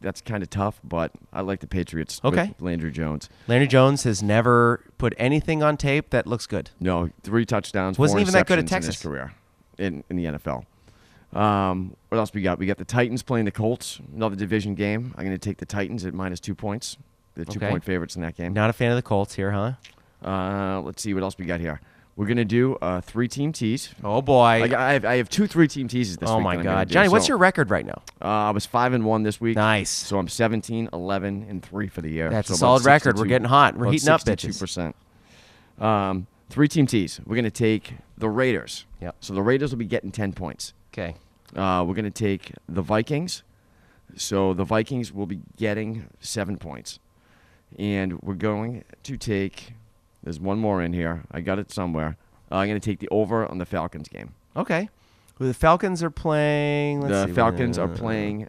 that's kind of tough, but I like the Patriots Okay. with Landry Jones. Landry Jones has never put anything on tape that looks good. No, 3 touchdowns, Wasn't 4 even that good at interceptions Texas. in his career in the NFL. What else we got? We got the Titans playing the Colts, another division game. I'm going to take the Titans at -2 points. The 2-point favorites in that game. Not a fan of the Colts here, huh? Let's see what else we got here. We're going to do 3-team tease. Oh, boy. I have 2 3-team teases this week. Oh, my that I'm gonna God. do. Johnny, what's So, your record right now? I was 5-1 this week. Nice. So I'm 17, 11, and 3 for the year. That's so a about solid record. We're 62 getting hot. We're about heating up, bitches. 62%. 3-team tease. We're going to take the Raiders. Yep. So the Raiders will be getting 10 points. Okay. We're going to take the Vikings. So the Vikings will be getting 7 points. And we're going to take, there's one more in here. I got it somewhere. I'm going to take the over on the Falcons game. Okay. Well, the Falcons are playing. The Falcons are playing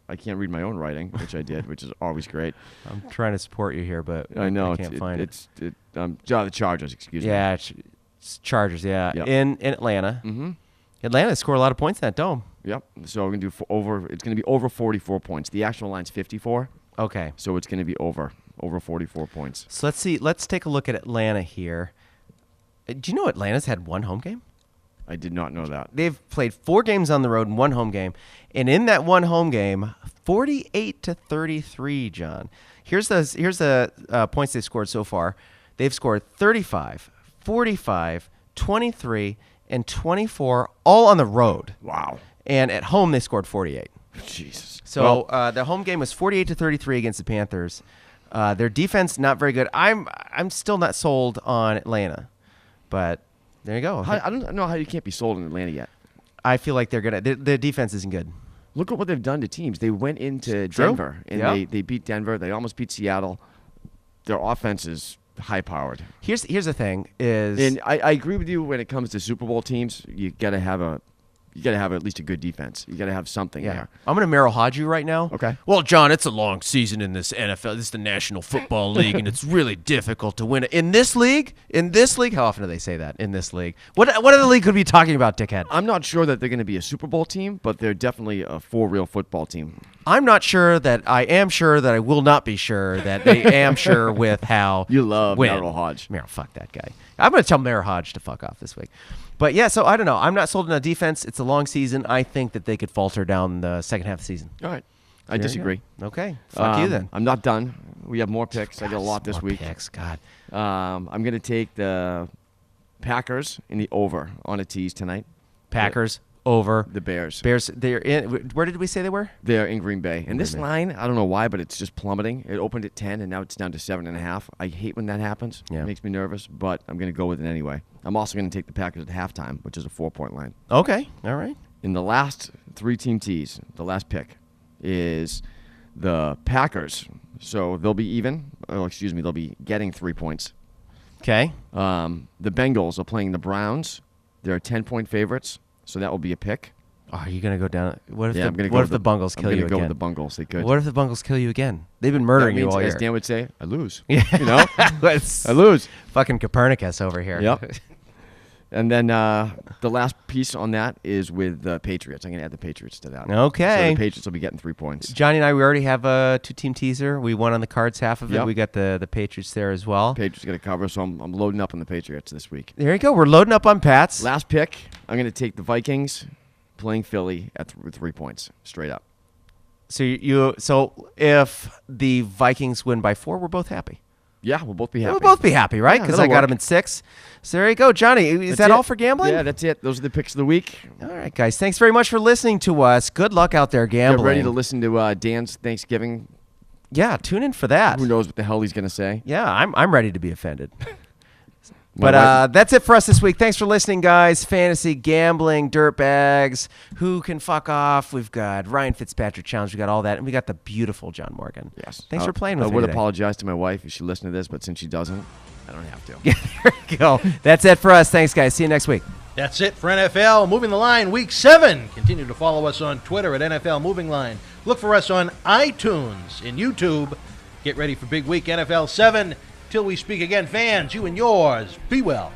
I can't read my own writing, which I did, which is always great. I'm trying to support you here, but I know. I can't find it. The Chargers, excuse me. Yeah, it's Chargers, yeah. Yep. In Atlanta. Mm-hmm. Atlanta scored a lot of points in that dome. Yep. So we're going to do it's going to be over 44 points. The actual line's 54. Okay. So it's going to be over 44 points. So let's see. Let's take a look at Atlanta here. Do you know Atlanta's had one home game? I did not know that. They've played 4 games on the road and 1 home game. And in that 1 home game, 48-33, John. Here's the points they've scored so far. They've scored 35, 45, 23, and 24, all on the road. Wow. And at home, they scored 48. Jesus. So the home game was 48-33 against the Panthers. Their defense not very good. I'm still not sold on Atlanta, but there you go. I don't know how you can't be sold in Atlanta yet. I feel like the defense isn't good. Look at what they've done to teams. They went into True. Denver, and they beat Denver. They almost beat Seattle. Their offense is high-powered. Here's the thing is, And I agree with you when it comes to Super Bowl teams. You got to have at least a good defense. You got to have something there. I'm going to Merrill Hodge you right now. Okay. Well, John, it's a long season in this NFL. This is the National Football League, and it's really difficult to win it. In this league, how often do they say that? In this league. What other league could we be talking about, dickhead? I'm not sure that they're going to be a Super Bowl team, but they're definitely a for-real football team. I'm not sure that I am sure that I will not be sure that I am sure with how You love win. Merrill Hodge. Merrill, fuck that guy. I'm going to tell Merrill Hodge to fuck off this week. But yeah, so I don't know. I'm not sold on a defense. It's a long season. I think that they could falter down the second half of the season. All right. I There you disagree. go. Okay. Fuck you then. I'm not done. We have more picks. I got a lot this More week. picks, God. I'm going to take the Packers in the over on a tease tonight. Packers over The Bears. Bears. They're in. Where did we say they were? They're in Green Bay. And this Green Bay. line, I don't know why, but it's just plummeting. It opened at 10, and now it's down to 7.5. I hate when that happens. Yeah. It makes me nervous, but I'm going to go with it anyway. I'm also going to take the Packers at halftime, which is a 4-point line. Okay. All right. In the last 3-team tees, the last pick is the Packers. So they'll be even. Oh, excuse me. They'll be getting 3 points. Okay. The Bengals are playing the Browns. They're 10-point favorites, so that will be a pick. Oh, are you gonna go down? What if I'm gonna the go what with if the Bungles kill you I'm going to go again? with the Bungles. They could. What if the Bungles kill you again? They've been murdering That you means, all year. as Dan would say, I lose. Yeah. You know? It's I lose. fucking Copernicus over here. Yep. And then the last piece on that is with the Patriots. I'm going to add the Patriots to that. Okay. So the Patriots will be getting 3 points. Johnny and I, we already have a 2-team teaser. We won on the cards half of it. Yep. We got the Patriots there as well. Patriots going to cover, so I'm loading up on the Patriots this week. There you go. We're loading up on Pats. Last pick, I'm going to take the Vikings playing Philly at 3 points, straight up. So if the Vikings win by 4, we're both happy. Yeah, we'll both be happy. We'll both be happy, right? Because that'll I got work. them in 6. So there you go, Johnny. Is That's that it. all for gambling? Yeah, that's it. Those are the picks of the week. All right, guys. Thanks very much for listening to us. Good luck out there gambling. Get ready to listen to Dan's Thanksgiving. Yeah, tune in for that. Who knows what the hell he's going to say? Yeah, I'm ready to be offended. My But wife- that's it for us this week. Thanks for listening, guys. Fantasy, gambling, dirtbags, who can fuck off. We've got Ryan Fitzpatrick Challenge. We got all that. And we got the beautiful John Morgan. Yes. Thanks for playing with I me would today. apologize to my wife if she listened to this, but since she doesn't, I don't have to. There you go. That's it for us. Thanks, guys. See you next week. That's it for NFL Moving the Line Week 7. Continue to follow us on Twitter at NFL Moving Line. Look for us on iTunes and YouTube. Get ready for big week NFL 7. Till we speak again, fans, you and yours, be well.